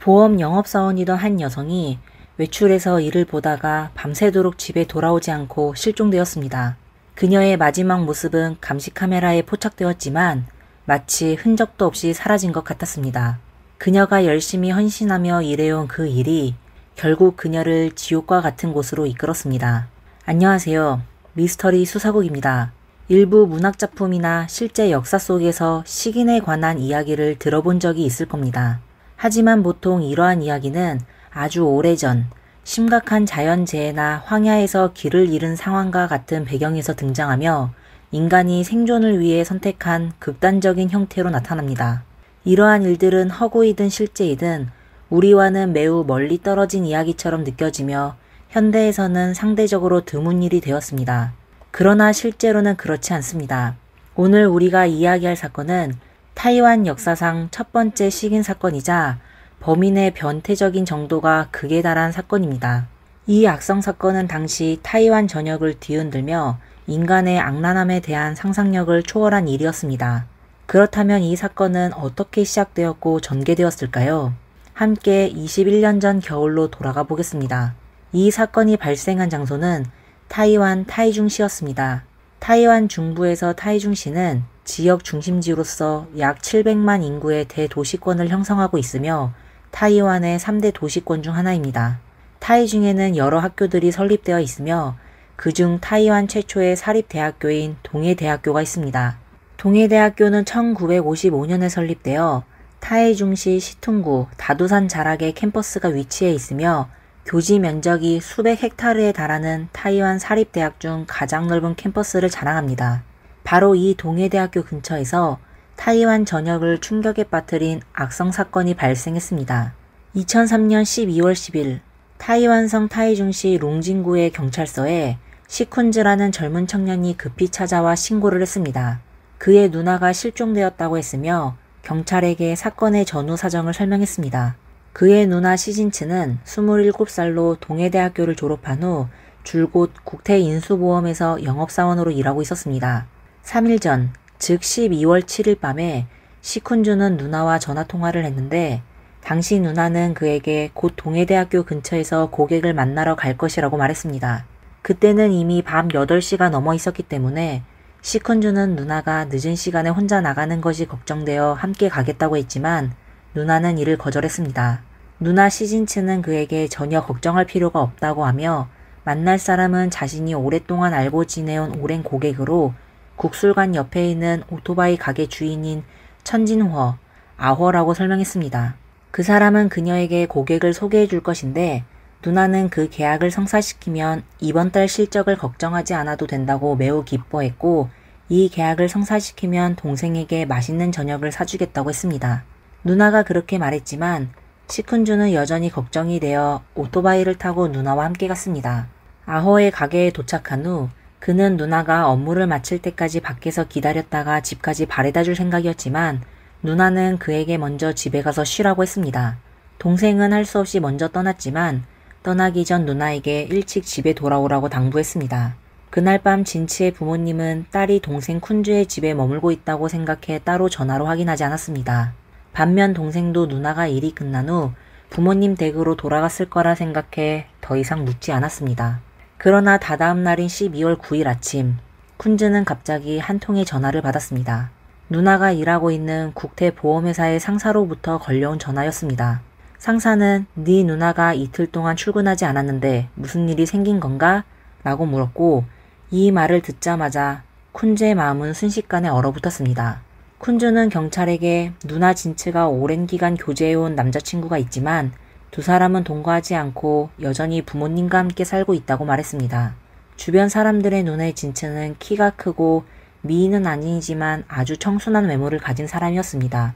보험 영업사원이던 한 여성이 외출해서 일을 보다가 밤새도록 집에 돌아오지 않고 실종되었습니다. 그녀의 마지막 모습은 감시 카메라에 포착되었지만 마치 흔적도 없이 사라진 것 같았습니다. 그녀가 열심히 헌신하며 일해온 그 일이 결국 그녀를 지옥과 같은 곳으로 이끌었습니다. 안녕하세요. 미스터리 수사국입니다. 일부 문학작품이나 실제 역사 속에서 식인에 관한 이야기를 들어본 적이 있을 겁니다. 하지만 보통 이러한 이야기는 아주 오래전 심각한 자연재해나 황야에서 길을 잃은 상황과 같은 배경에서 등장하며 인간이 생존을 위해 선택한 극단적인 형태로 나타납니다. 이러한 일들은 허구이든 실제이든 우리와는 매우 멀리 떨어진 이야기처럼 느껴지며 현대에서는 상대적으로 드문 일이 되었습니다. 그러나 실제로는 그렇지 않습니다. 오늘 우리가 이야기할 사건은 타이완 역사상 첫 번째 식인 사건이자 범인의 변태적인 정도가 극에 달한 사건입니다. 이 악성 사건은 당시 타이완 전역을 뒤흔들며 인간의 악랄함에 대한 상상력을 초월한 일이었습니다. 그렇다면 이 사건은 어떻게 시작되었고 전개되었을까요? 함께 21년 전 겨울로 돌아가 보겠습니다. 이 사건이 발생한 장소는 타이완 타이중시였습니다. 타이완 중부에서 타이중시는 지역 중심지로서 약 700만 인구의 대도시권을 형성하고 있으며 타이완의 3대 도시권 중 하나입니다. 타이중에는 여러 학교들이 설립되어 있으며 그중 타이완 최초의 사립대학교인 동해대학교가 있습니다. 동해대학교는 1955년에 설립되어 타이중시 시퉁구 다두산 자락에 캠퍼스가 위치해 있으며 교지 면적이 수백 헥타르에 달하는 타이완 사립대학 중 가장 넓은 캠퍼스를 자랑합니다. 바로 이 동해대학교 근처에서 타이완 전역을 충격에 빠뜨린 악성 사건이 발생했습니다. 2003년 12월 10일 타이완성 타이중시 롱진구의 경찰서에 시쿤즈라는 젊은 청년이 급히 찾아와 신고를 했습니다. 그의 누나가 실종되었다고 했으며 경찰에게 사건의 전후 사정을 설명했습니다. 그의 누나 시진츠는 27살로 동해대학교를 졸업한 후 줄곧 국태인수보험에서 영업사원으로 일하고 있었습니다. 3일 전, 즉 12월 7일 밤에 시쿤주는 누나와 전화통화를 했는데 당시 누나는 그에게 곧 동해대학교 근처에서 고객을 만나러 갈 것이라고 말했습니다. 그때는 이미 밤 8시가 넘어 있었기 때문에 시쿤주는 누나가 늦은 시간에 혼자 나가는 것이 걱정되어 함께 가겠다고 했지만 누나는 이를 거절했습니다. 누나 시진츠는 그에게 전혀 걱정할 필요가 없다고 하며 만날 사람은 자신이 오랫동안 알고 지내온 오랜 고객으로 국술관 옆에 있는 오토바이 가게 주인인 천진허, 아허라고 설명했습니다. 그 사람은 그녀에게 고객을 소개해 줄 것인데 누나는 그 계약을 성사시키면 이번 달 실적을 걱정하지 않아도 된다고 매우 기뻐했고 이 계약을 성사시키면 동생에게 맛있는 저녁을 사주겠다고 했습니다. 누나가 그렇게 말했지만 시쿤주는 여전히 걱정이 되어 오토바이를 타고 누나와 함께 갔습니다. 아허의 가게에 도착한 후 그는 누나가 업무를 마칠 때까지 밖에서 기다렸다가 집까지 바래다 줄 생각이었지만 누나는 그에게 먼저 집에 가서 쉬라고 했습니다. 동생은 할 수 없이 먼저 떠났지만 떠나기 전 누나에게 일찍 집에 돌아오라고 당부했습니다. 그날 밤 진치의 부모님은 딸이 동생 쿤주의 집에 머물고 있다고 생각해 따로 전화로 확인하지 않았습니다. 반면 동생도 누나가 일이 끝난 후 부모님 댁으로 돌아갔을 거라 생각해 더 이상 묻지 않았습니다. 그러나 다다음 날인 12월 9일 아침, 쿤즈는 갑자기 한 통의 전화를 받았습니다. 누나가 일하고 있는 국태보험회사의 상사로부터 걸려온 전화였습니다. 상사는 네 누나가 이틀 동안 출근하지 않았는데 무슨 일이 생긴 건가? 라고 물었고 이 말을 듣자마자 쿤즈의 마음은 순식간에 얼어붙었습니다. 쿤즈는 경찰에게 누나 진츠가 오랜 기간 교제해온 남자친구가 있지만 두 사람은 동거하지 않고 여전히 부모님과 함께 살고 있다고 말했습니다. 주변 사람들의 눈에 진츠는 키가 크고 미인은 아니지만 아주 청순한 외모를 가진 사람이었습니다.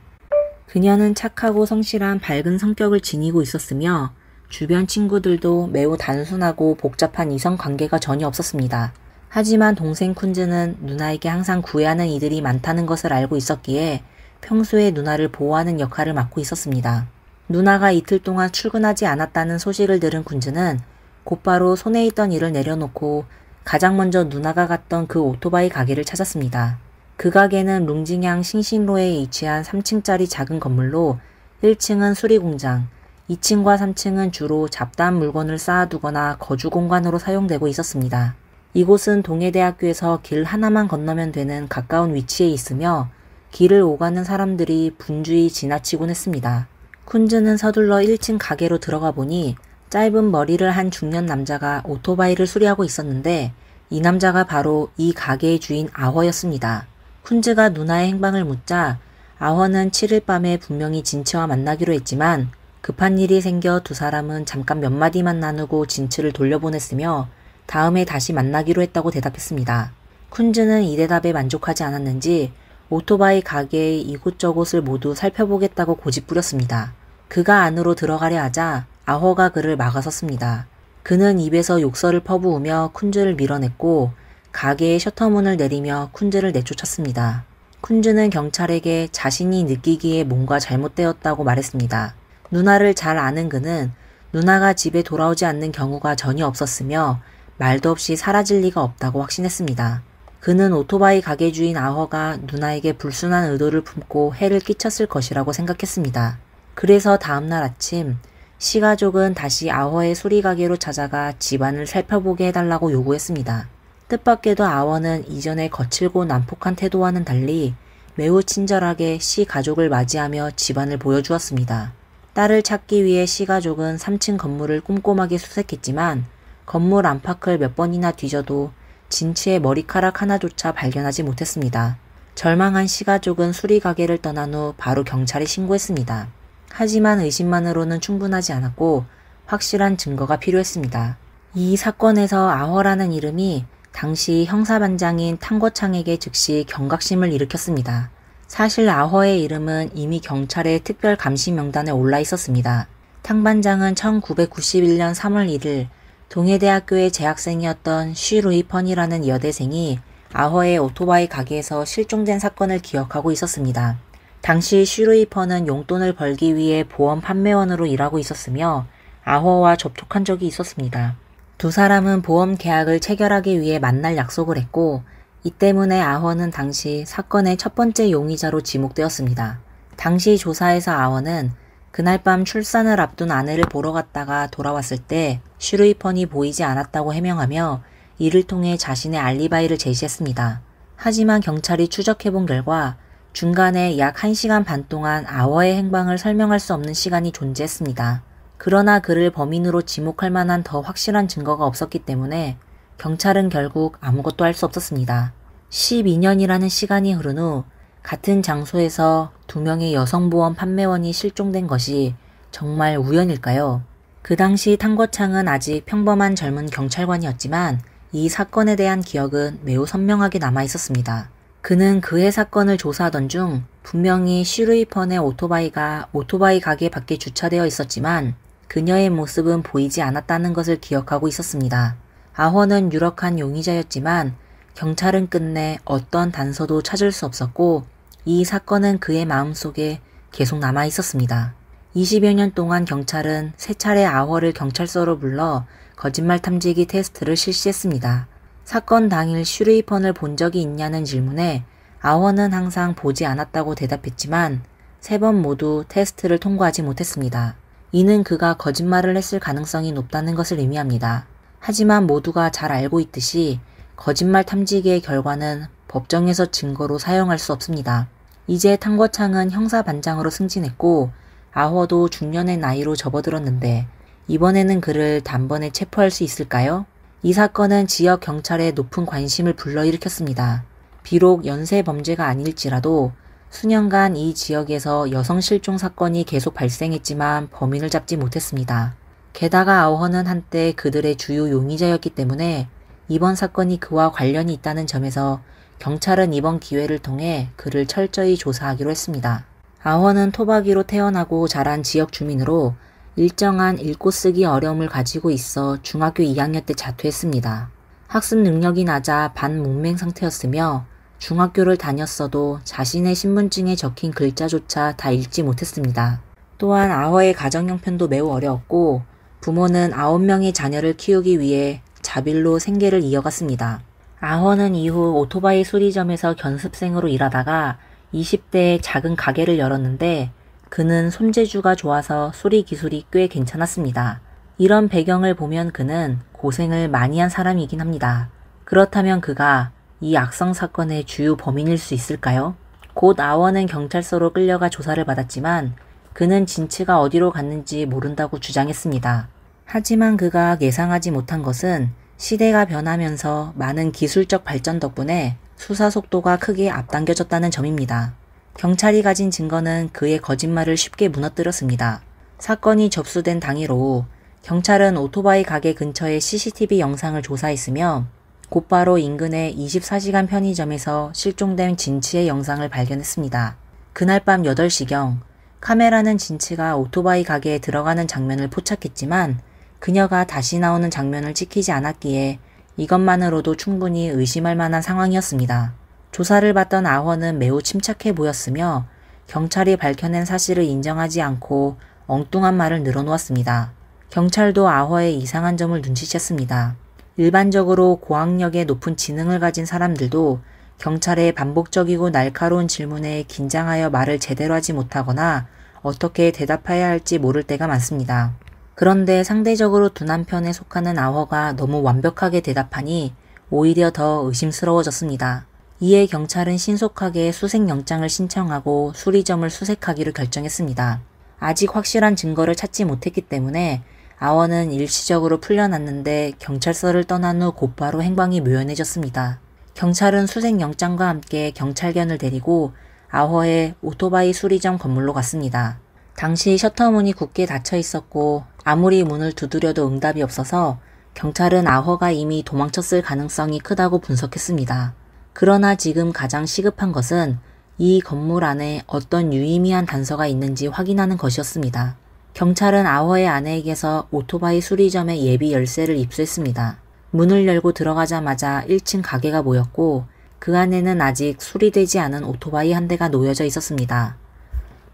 그녀는 착하고 성실한 밝은 성격을 지니고 있었으며 주변 친구들도 매우 단순하고 복잡한 이성 관계가 전혀 없었습니다. 하지만 동생 쿤즈는 누나에게 항상 구애하는 이들이 많다는 것을 알고 있었기에 평소에 누나를 보호하는 역할을 맡고 있었습니다. 누나가 이틀 동안 출근하지 않았다는 소식을 들은 쿤즈는 곧바로 손에 있던 일을 내려놓고 가장 먼저 누나가 갔던 그 오토바이 가게를 찾았습니다. 그 가게는 룽징양 싱신로에 위치한 3층짜리 작은 건물로 1층은 수리공장, 2층과 3층은 주로 잡다한 물건을 쌓아두거나 거주 공간으로 사용되고 있었습니다. 이곳은 동해대학교에서 길 하나만 건너면 되는 가까운 위치에 있으며 길을 오가는 사람들이 분주히 지나치곤 했습니다. 쿤즈는 서둘러 1층 가게로 들어가 보니 짧은 머리를 한 중년 남자가 오토바이를 수리하고 있었는데 이 남자가 바로 이 가게의 주인 아허였습니다. 쿤즈가 누나의 행방을 묻자 아허는 7일 밤에 분명히 진치와 만나기로 했지만 급한 일이 생겨 두 사람은 잠깐 몇 마디만 나누고 진치를 돌려보냈으며 다음에 다시 만나기로 했다고 대답했습니다. 쿤즈는 이 대답에 만족하지 않았는지 오토바이 가게의 이곳저곳을 모두 살펴보겠다고 고집부렸습니다. 그가 안으로 들어가려 하자 아허가 그를 막아섰습니다. 그는 입에서 욕설을 퍼부으며 쿤즈를 밀어냈고 가게의 셔터문을 내리며 쿤즈를 내쫓았습니다. 쿤즈는 경찰에게 자신이 느끼기에 뭔가 잘못되었다고 말했습니다. 누나를 잘 아는 그는 누나가 집에 돌아오지 않는 경우가 전혀 없었으며 말도 없이 사라질 리가 없다고 확신했습니다. 그는 오토바이 가게 주인 아허가 누나에게 불순한 의도를 품고 해를 끼쳤을 것이라고 생각했습니다. 그래서 다음날 아침 시 가족은 다시 아허의 수리가게로 찾아가 집안을 살펴보게 해달라고 요구했습니다. 뜻밖에도 아허는 이전의 거칠고 난폭한 태도와는 달리 매우 친절하게 시 가족을 맞이하며 집안을 보여주었습니다. 딸을 찾기 위해 시 가족은 3층 건물을 꼼꼼하게 수색했지만 건물 안팎을 몇 번이나 뒤져도 진치의 머리카락 하나조차 발견하지 못했습니다. 절망한 시 가족은 수리가게를 떠난 후 바로 경찰에 신고했습니다. 하지만 의심만으로는 충분하지 않았고 확실한 증거가 필요했습니다. 이 사건에서 아허라는 이름이 당시 형사반장인 탕거창에게 즉시 경각심을 일으켰습니다. 사실 아허의 이름은 이미 경찰의 특별 감시 명단에 올라 있었습니다. 탕 반장은 1991년 3월 1일 동해대학교의 재학생이었던 쉬루이 펀이라는 여대생이 아허의 오토바이 가게에서 실종된 사건을 기억하고 있었습니다. 당시 쉬루이 펀은 용돈을 벌기 위해 보험 판매원으로 일하고 있었으며 아허와 접촉한 적이 있었습니다. 두 사람은 보험 계약을 체결하기 위해 만날 약속을 했고 이 때문에 아허는 당시 사건의 첫 번째 용의자로 지목되었습니다. 당시 조사에서 아허는 그날 밤 출산을 앞둔 아내를 보러 갔다가 돌아왔을 때 쉬루이 펀이 보이지 않았다고 해명하며 이를 통해 자신의 알리바이를 제시했습니다. 하지만 경찰이 추적해본 결과 중간에 약 1시간 반 동안 아허의 행방을 설명할 수 없는 시간이 존재했습니다. 그러나 그를 범인으로 지목할 만한 더 확실한 증거가 없었기 때문에 경찰은 결국 아무것도 할 수 없었습니다. 12년이라는 시간이 흐른 후 같은 장소에서 두 명의 여성보험 판매원이 실종된 것이 정말 우연일까요? 그 당시 탕거창은 아직 평범한 젊은 경찰관이었지만 이 사건에 대한 기억은 매우 선명하게 남아 있었습니다. 그는 그해 사건을 조사하던 중 분명히 쉬루이 펀의 오토바이가 오토바이 가게 밖에 주차되어 있었지만 그녀의 모습은 보이지 않았다는 것을 기억하고 있었습니다. 아허는 유력한 용의자였지만 경찰은 끝내 어떤 단서도 찾을 수 없었고 이 사건은 그의 마음속에 계속 남아 있었습니다. 20여 년 동안 경찰은 세 차례 아허를 경찰서로 불러 거짓말 탐지기 테스트를 실시했습니다. 사건 당일 쉬루이 펀을 본 적이 있냐는 질문에 아허는 항상 보지 않았다고 대답했지만 3번 모두 테스트를 통과하지 못했습니다. 이는 그가 거짓말을 했을 가능성이 높다는 것을 의미합니다. 하지만 모두가 잘 알고 있듯이 거짓말 탐지기의 결과는 법정에서 증거로 사용할 수 없습니다. 이제 탕거창은 형사반장으로 승진했고 아허도 중년의 나이로 접어들었는데 이번에는 그를 단번에 체포할 수 있을까요? 이 사건은 지역 경찰의 높은 관심을 불러일으켰습니다. 비록 연쇄 범죄가 아닐지라도 수년간 이 지역에서 여성 실종 사건이 계속 발생했지만 범인을 잡지 못했습니다. 게다가 아허는 한때 그들의 주요 용의자였기 때문에 이번 사건이 그와 관련이 있다는 점에서 경찰은 이번 기회를 통해 그를 철저히 조사하기로 했습니다. 아허는 토박이로 태어나고 자란 지역 주민으로 일정한 읽고 쓰기 어려움을 가지고 있어 중학교 2학년 때 자퇴했습니다. 학습 능력이 낮아 반문맹 상태였으며 중학교를 다녔어도 자신의 신분증에 적힌 글자조차 다 읽지 못했습니다. 또한 아허의 가정 형편도 매우 어려웠고 부모는 9명의 자녀를 키우기 위해 자빌로 생계를 이어갔습니다. 아허는 이후 오토바이 수리점에서 견습생으로 일하다가 20대에 작은 가게를 열었는데 그는 손재주가 좋아서 수리 기술이 꽤 괜찮았습니다. 이런 배경을 보면 그는 고생을 많이 한 사람이긴 합니다. 그렇다면 그가 이 악성 사건의 주요 범인일 수 있을까요? 곧 아원은 경찰서로 끌려가 조사를 받았지만 그는 진치가 어디로 갔는지 모른다고 주장했습니다. 하지만 그가 예상하지 못한 것은 시대가 변하면서 많은 기술적 발전 덕분에 수사 속도가 크게 앞당겨졌다는 점입니다. 경찰이 가진 증거는 그의 거짓말을 쉽게 무너뜨렸습니다. 사건이 접수된 당일 오후 경찰은 오토바이 가게 근처의 CCTV 영상을 조사했으며 곧바로 인근의 24시간 편의점에서 실종된 진치의 영상을 발견했습니다. 그날 밤 8시경 카메라는 진치가 오토바이 가게에 들어가는 장면을 포착했지만 그녀가 다시 나오는 장면을 찍히지 않았기에 이것만으로도 충분히 의심할 만한 상황이었습니다. 조사를 받던 아원은 매우 침착해 보였으며 경찰이 밝혀낸 사실을 인정하지 않고 엉뚱한 말을 늘어놓았습니다. 경찰도 아허의 이상한 점을 눈치챘습니다. 일반적으로 고학력의 높은 지능을 가진 사람들도 경찰의 반복적이고 날카로운 질문에 긴장하여 말을 제대로 하지 못하거나 어떻게 대답해야 할지 모를 때가 많습니다. 그런데 상대적으로 둔한 편에 속하는 아허가 너무 완벽하게 대답하니 오히려 더 의심스러워졌습니다. 이에 경찰은 신속하게 수색영장을 신청하고 수리점을 수색하기로 결정했습니다. 아직 확실한 증거를 찾지 못했기 때문에 아원은 일시적으로 풀려났는데 경찰서를 떠난 후 곧바로 행방이 묘연해졌습니다. 경찰은 수색영장과 함께 경찰견을 데리고 아허의 오토바이 수리점 건물로 갔습니다. 당시 셔터문이 굳게 닫혀 있었고 아무리 문을 두드려도 응답이 없어서 경찰은 아허가 이미 도망쳤을 가능성이 크다고 분석했습니다. 그러나 지금 가장 시급한 것은 이 건물 안에 어떤 유의미한 단서가 있는지 확인하는 것이었습니다. 경찰은 아허의 아내에게서 오토바이 수리점의 예비 열쇠를 입수했습니다. 문을 열고 들어가자마자 1층 가게가 보였고 그 안에는 아직 수리되지 않은 오토바이 한 대가 놓여져 있었습니다.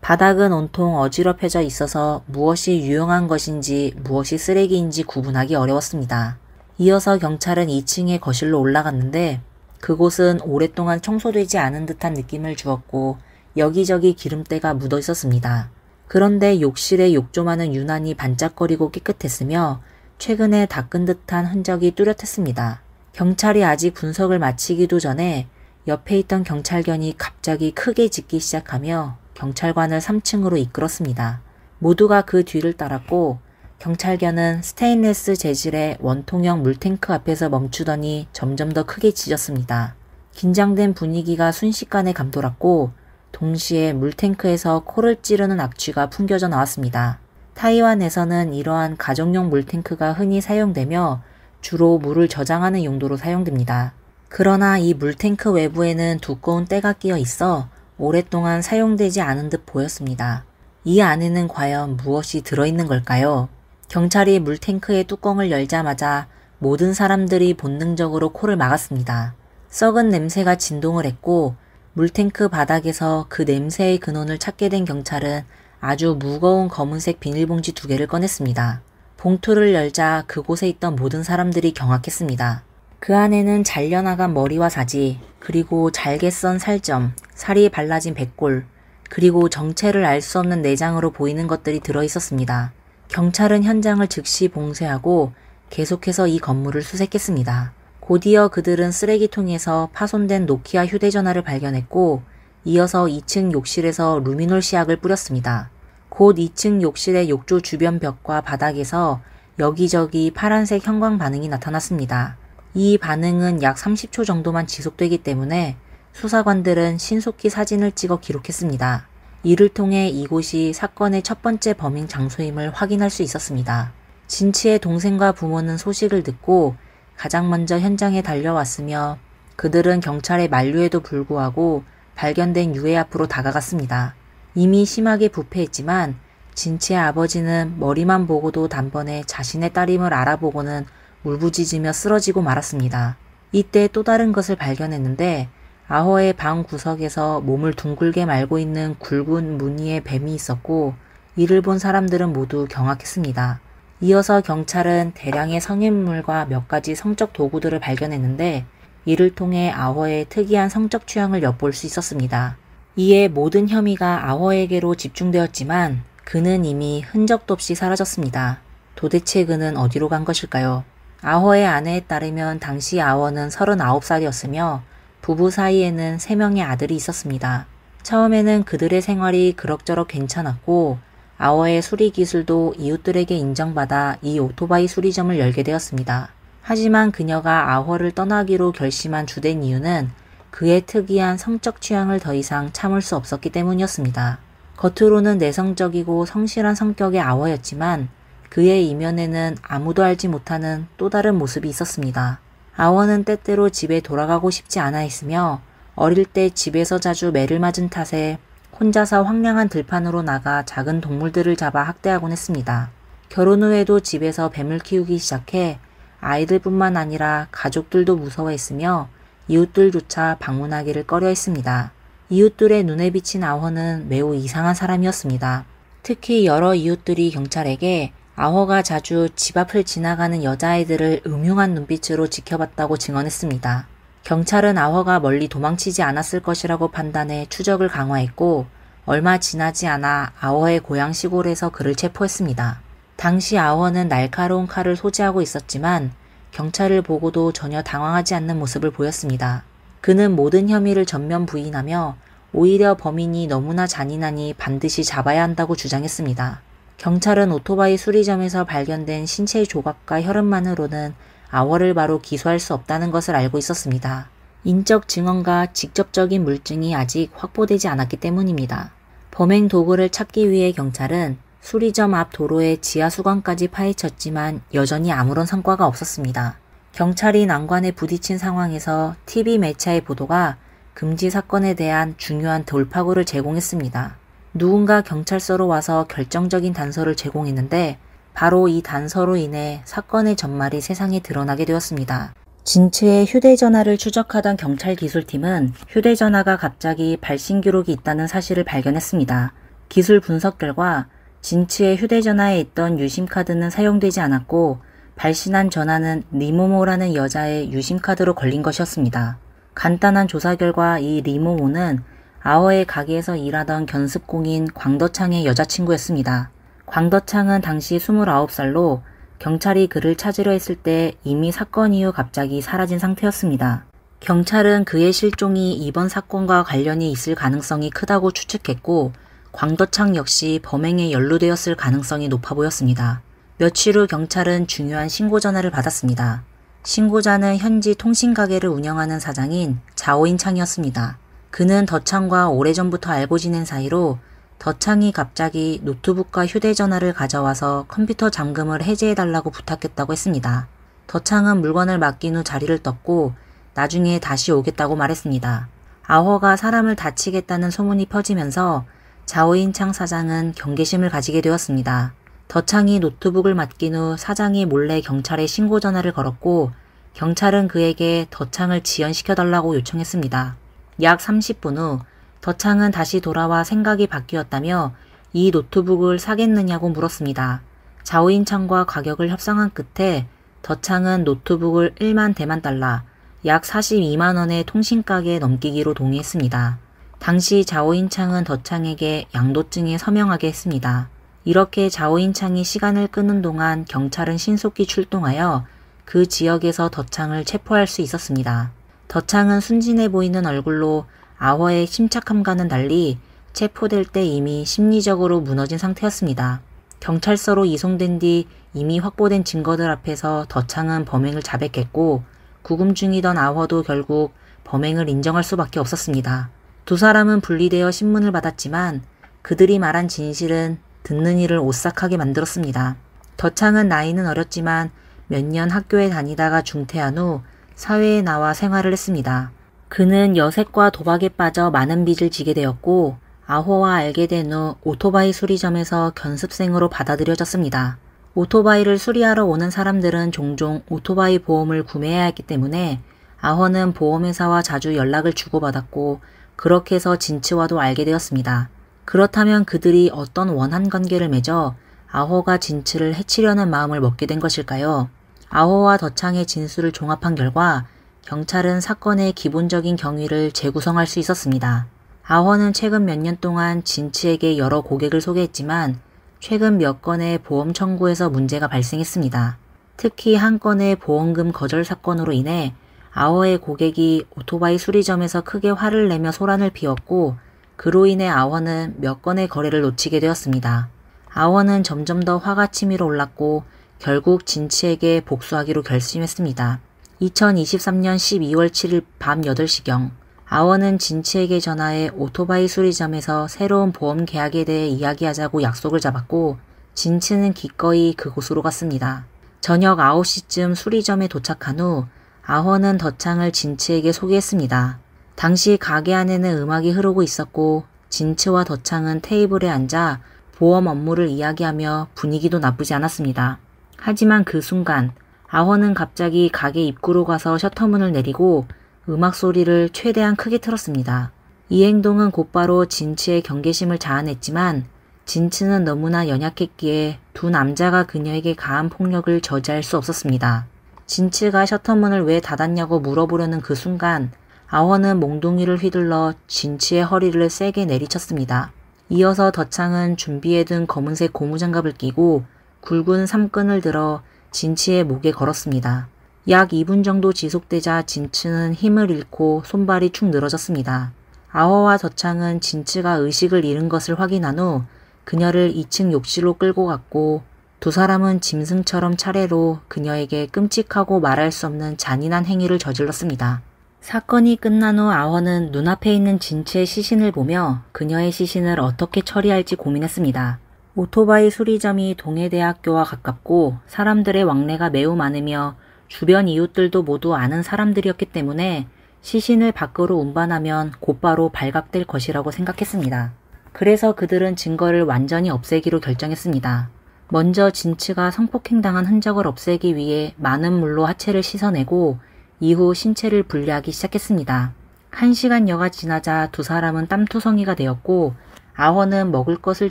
바닥은 온통 어지럽혀져 있어서 무엇이 유용한 것인지 무엇이 쓰레기인지 구분하기 어려웠습니다. 이어서 경찰은 2층의 거실로 올라갔는데 그곳은 오랫동안 청소되지 않은 듯한 느낌을 주었고 여기저기 기름때가 묻어 있었습니다. 그런데 욕실의 욕조만은 유난히 반짝거리고 깨끗했으며 최근에 닦은 듯한 흔적이 뚜렷했습니다. 경찰이 아직 분석을 마치기도 전에 옆에 있던 경찰견이 갑자기 크게 짖기 시작하며 경찰관을 3층으로 이끌었습니다. 모두가 그 뒤를 따랐고 경찰견은 스테인레스 재질의 원통형 물탱크 앞에서 멈추더니 점점 더 크게 짖었습니다. 긴장된 분위기가 순식간에 감돌았고 동시에 물탱크에서 코를 찌르는 악취가 풍겨져 나왔습니다. 타이완에서는 이러한 가정용 물탱크가 흔히 사용되며 주로 물을 저장하는 용도로 사용됩니다. 그러나 이 물탱크 외부에는 두꺼운 때가 끼어 있어 오랫동안 사용되지 않은 듯 보였습니다. 이 안에는 과연 무엇이 들어있는 걸까요? 경찰이 물탱크의 뚜껑을 열자마자 모든 사람들이 본능적으로 코를 막았습니다. 썩은 냄새가 진동을 했고 물탱크 바닥에서 그 냄새의 근원을 찾게 된 경찰은 아주 무거운 검은색 비닐봉지 2개를 꺼냈습니다. 봉투를 열자 그곳에 있던 모든 사람들이 경악했습니다. 그 안에는 잘려나간 머리와 사지, 그리고 잘게 썬 살점, 살이 발라진 백골, 그리고 정체를 알 수 없는 내장으로 보이는 것들이 들어있었습니다. 경찰은 현장을 즉시 봉쇄하고 계속해서 이 건물을 수색했습니다. 곧이어 그들은 쓰레기통에서 파손된 노키아 휴대전화를 발견했고 이어서 2층 욕실에서 루미놀 시약을 뿌렸습니다. 곧 2층 욕실의 욕조 주변 벽과 바닥에서 여기저기 파란색 형광 반응이 나타났습니다. 이 반응은 약 30초 정도만 지속되기 때문에 수사관들은 신속히 사진을 찍어 기록했습니다. 이를 통해 이곳이 사건의 첫 번째 범행 장소임을 확인할 수 있었습니다. 진치의 동생과 부모는 소식을 듣고 가장 먼저 현장에 달려왔으며 그들은 경찰의 만류에도 불구하고 발견된 유해 앞으로 다가갔습니다. 이미 심하게 부패했지만 진치의 아버지는 머리만 보고도 단번에 자신의 딸임을 알아보고는 울부짖으며 쓰러지고 말았습니다. 이때 또 다른 것을 발견했는데 아허의 방 구석에서 몸을 둥글게 말고 있는 굵은 무늬의 뱀이 있었고 이를 본 사람들은 모두 경악했습니다. 이어서 경찰은 대량의 성인물과 몇 가지 성적 도구들을 발견했는데 이를 통해 아허의 특이한 성적 취향을 엿볼 수 있었습니다. 이에 모든 혐의가 아워에게로 집중되었지만 그는 이미 흔적도 없이 사라졌습니다. 도대체 그는 어디로 간 것일까요? 아워의 아내에 따르면 당시 아워는 39살이었으며 부부 사이에는 3명의 아들이 있었습니다. 처음에는 그들의 생활이 그럭저럭 괜찮았고 아워의 수리 기술도 이웃들에게 인정받아 이 오토바이 수리점을 열게 되었습니다. 하지만 그녀가 아워를 떠나기로 결심한 주된 이유는 그의 특이한 성적 취향을 더 이상 참을 수 없었기 때문이었습니다. 겉으로는 내성적이고 성실한 성격의 아워였지만 그의 이면에는 아무도 알지 못하는 또 다른 모습이 있었습니다. 아워는 때때로 집에 돌아가고 싶지 않아 했으며 어릴 때 집에서 자주 매를 맞은 탓에 혼자서 황량한 들판으로 나가 작은 동물들을 잡아 학대하곤 했습니다. 결혼 후에도 집에서 뱀을 키우기 시작해 아이들뿐만 아니라 가족들도 무서워했으며 이웃들조차 방문하기를 꺼려했습니다. 이웃들의 눈에 비친 아워는 매우 이상한 사람이었습니다. 특히 여러 이웃들이 경찰에게 아워가 자주 집 앞을 지나가는 여자아이들을 음흉한 눈빛으로 지켜봤다고 증언했습니다. 경찰은 아워가 멀리 도망치지 않았을 것이라고 판단해 추적을 강화했고 얼마 지나지 않아 아워의 고향 시골에서 그를 체포했습니다. 당시 아워는 날카로운 칼을 소지하고 있었지만 경찰을 보고도 전혀 당황하지 않는 모습을 보였습니다. 그는 모든 혐의를 전면 부인하며 오히려 범인이 너무나 잔인하니 반드시 잡아야 한다고 주장했습니다. 경찰은 오토바이 수리점에서 발견된 신체 조각과 혈흔만으로는 아워를 바로 기소할 수 없다는 것을 알고 있었습니다. 인적 증언과 직접적인 물증이 아직 확보되지 않았기 때문입니다. 범행 도구를 찾기 위해 경찰은 수리점 앞 도로의 지하 수관까지 파헤쳤지만 여전히 아무런 성과가 없었습니다. 경찰이 난관에 부딪힌 상황에서 TV 매체의 보도가 금지 사건에 대한 중요한 돌파구를 제공했습니다. 누군가 경찰서로 와서 결정적인 단서를 제공했는데 바로 이 단서로 인해 사건의 전말이 세상에 드러나게 되었습니다. 진츠의 휴대전화를 추적하던 경찰 기술팀은 휴대전화가 갑자기 발신 기록이 있다는 사실을 발견했습니다. 기술 분석 결과 진츠의 휴대전화에 있던 유심카드는 사용되지 않았고 발신한 전화는 리모모라는 여자의 유심카드로 걸린 것이었습니다. 간단한 조사 결과 이 리모모는 아워의 가게에서 일하던 견습공인 광더창의 여자친구였습니다. 광더창은 당시 29살로 경찰이 그를 찾으려 했을 때 이미 사건 이후 갑자기 사라진 상태였습니다. 경찰은 그의 실종이 이번 사건과 관련이 있을 가능성이 크다고 추측했고 광더창 역시 범행에 연루되었을 가능성이 높아 보였습니다. 며칠 후 경찰은 중요한 신고 전화를 받았습니다. 신고자는 현지 통신가게를 운영하는 사장인 자오인 창이었습니다. 그는 덧창과 오래전부터 알고 지낸 사이로 덧창이 갑자기 노트북과 휴대전화를 가져와서 컴퓨터 잠금을 해제해달라고 부탁했다고 했습니다. 덧창은 물건을 맡긴 후 자리를 떴고 나중에 다시 오겠다고 말했습니다. 아워가 사람을 다치겠다는 소문이 퍼지면서 자오인창 사장은 경계심을 가지게 되었습니다. 덧창이 노트북을 맡긴 후 사장이 몰래 경찰에 신고 전화를 걸었고 경찰은 그에게 덧창을 지연시켜달라고 요청했습니다. 약 30분 후 덧창은 다시 돌아와 생각이 바뀌었다며 이 노트북을 사겠느냐고 물었습니다. 자오인창과 가격을 협상한 끝에 덧창은 노트북을 1만 대만 달러, 약 42만 원의 통신가게에 넘기기로 동의했습니다. 당시 자오인창은 덧창에게 양도증에 서명하게 했습니다. 이렇게 자오인창이 시간을 끄는 동안 경찰은 신속히 출동하여 그 지역에서 덧창을 체포할 수 있었습니다. 덧창은 순진해 보이는 얼굴로 아워의 침착함과는 달리 체포될 때 이미 심리적으로 무너진 상태였습니다. 경찰서로 이송된 뒤 이미 확보된 증거들 앞에서 덧창은 범행을 자백했고 구금 중이던 아워도 결국 범행을 인정할 수밖에 없었습니다. 두 사람은 분리되어 신문을 받았지만 그들이 말한 진실은 듣는 이를 오싹하게 만들었습니다. 덧창은 나이는 어렸지만 몇 년 학교에 다니다가 중퇴한 후 사회에 나와 생활을 했습니다. 그는 여색과 도박에 빠져 많은 빚을 지게 되었고 아호와 알게 된 후 오토바이 수리점에서 견습생으로 받아들여졌습니다. 오토바이를 수리하러 오는 사람들은 종종 오토바이 보험을 구매해야 했기 때문에 아호는 보험회사와 자주 연락을 주고받았고 그렇게 해서 진츠와도 알게 되었습니다. 그렇다면 그들이 어떤 원한 관계를 맺어 아호가 진츠를 해치려는 마음을 먹게 된 것일까요? 아호와 덧창의 진술을 종합한 결과 경찰은 사건의 기본적인 경위를 재구성할 수 있었습니다. 아허는 최근 몇 년 동안 진치에게 여러 고객을 소개했지만 최근 몇 건의 보험 청구에서 문제가 발생했습니다. 특히 한 건의 보험금 거절 사건으로 인해 아허의 고객이 오토바이 수리점에서 크게 화를 내며 소란을 피웠고 그로 인해 아허는 몇 건의 거래를 놓치게 되었습니다. 아허는 점점 더 화가 치밀어 올랐고 결국 진치에게 복수하기로 결심했습니다. 2023년 12월 7일 밤 8시경 아허는 진치에게 전화해 오토바이 수리점에서 새로운 보험 계약에 대해 이야기하자고 약속을 잡았고 진치는 기꺼이 그곳으로 갔습니다. 저녁 9시쯤 수리점에 도착한 후 아허는 덧창을 진치에게 소개했습니다. 당시 가게 안에는 음악이 흐르고 있었고 진치와 덧창은 테이블에 앉아 보험 업무를 이야기하며 분위기도 나쁘지 않았습니다. 하지만 그 순간 아허는 갑자기 가게 입구로 가서 셔터문을 내리고 음악 소리를 최대한 크게 틀었습니다. 이 행동은 곧바로 진치의 경계심을 자아냈지만 진치는 너무나 연약했기에 두 남자가 그녀에게 가한 폭력을 저지할 수 없었습니다. 진치가 셔터문을 왜 닫았냐고 물어보려는 그 순간 아허는 몽둥이를 휘둘러 진치의 허리를 세게 내리쳤습니다. 이어서 덧창은 준비해둔 검은색 고무장갑을 끼고 굵은 삼끈을 들어 진치의 목에 걸었습니다. 약 2분 정도 지속되자 진치는 힘을 잃고 손발이 축 늘어졌습니다. 아허와 덧창은 진치가 의식을 잃은 것을 확인한 후 그녀를 2층 욕실로 끌고 갔고 두 사람은 짐승처럼 차례로 그녀에게 끔찍하고 말할 수 없는 잔인한 행위를 저질렀습니다. 사건이 끝난 후 아허는 눈앞에 있는 진치의 시신을 보며 그녀의 시신을 어떻게 처리할지 고민했습니다. 오토바이 수리점이 동해대학교와 가깝고 사람들의 왕래가 매우 많으며 주변 이웃들도 모두 아는 사람들이었기 때문에 시신을 밖으로 운반하면 곧바로 발각될 것이라고 생각했습니다. 그래서 그들은 증거를 완전히 없애기로 결정했습니다. 먼저 진치가 성폭행당한 흔적을 없애기 위해 많은 물로 하체를 씻어내고 이후 신체를 분리하기 시작했습니다. 1시간여가 지나자 두 사람은 땀투성이가 되었고 아허는 먹을 것을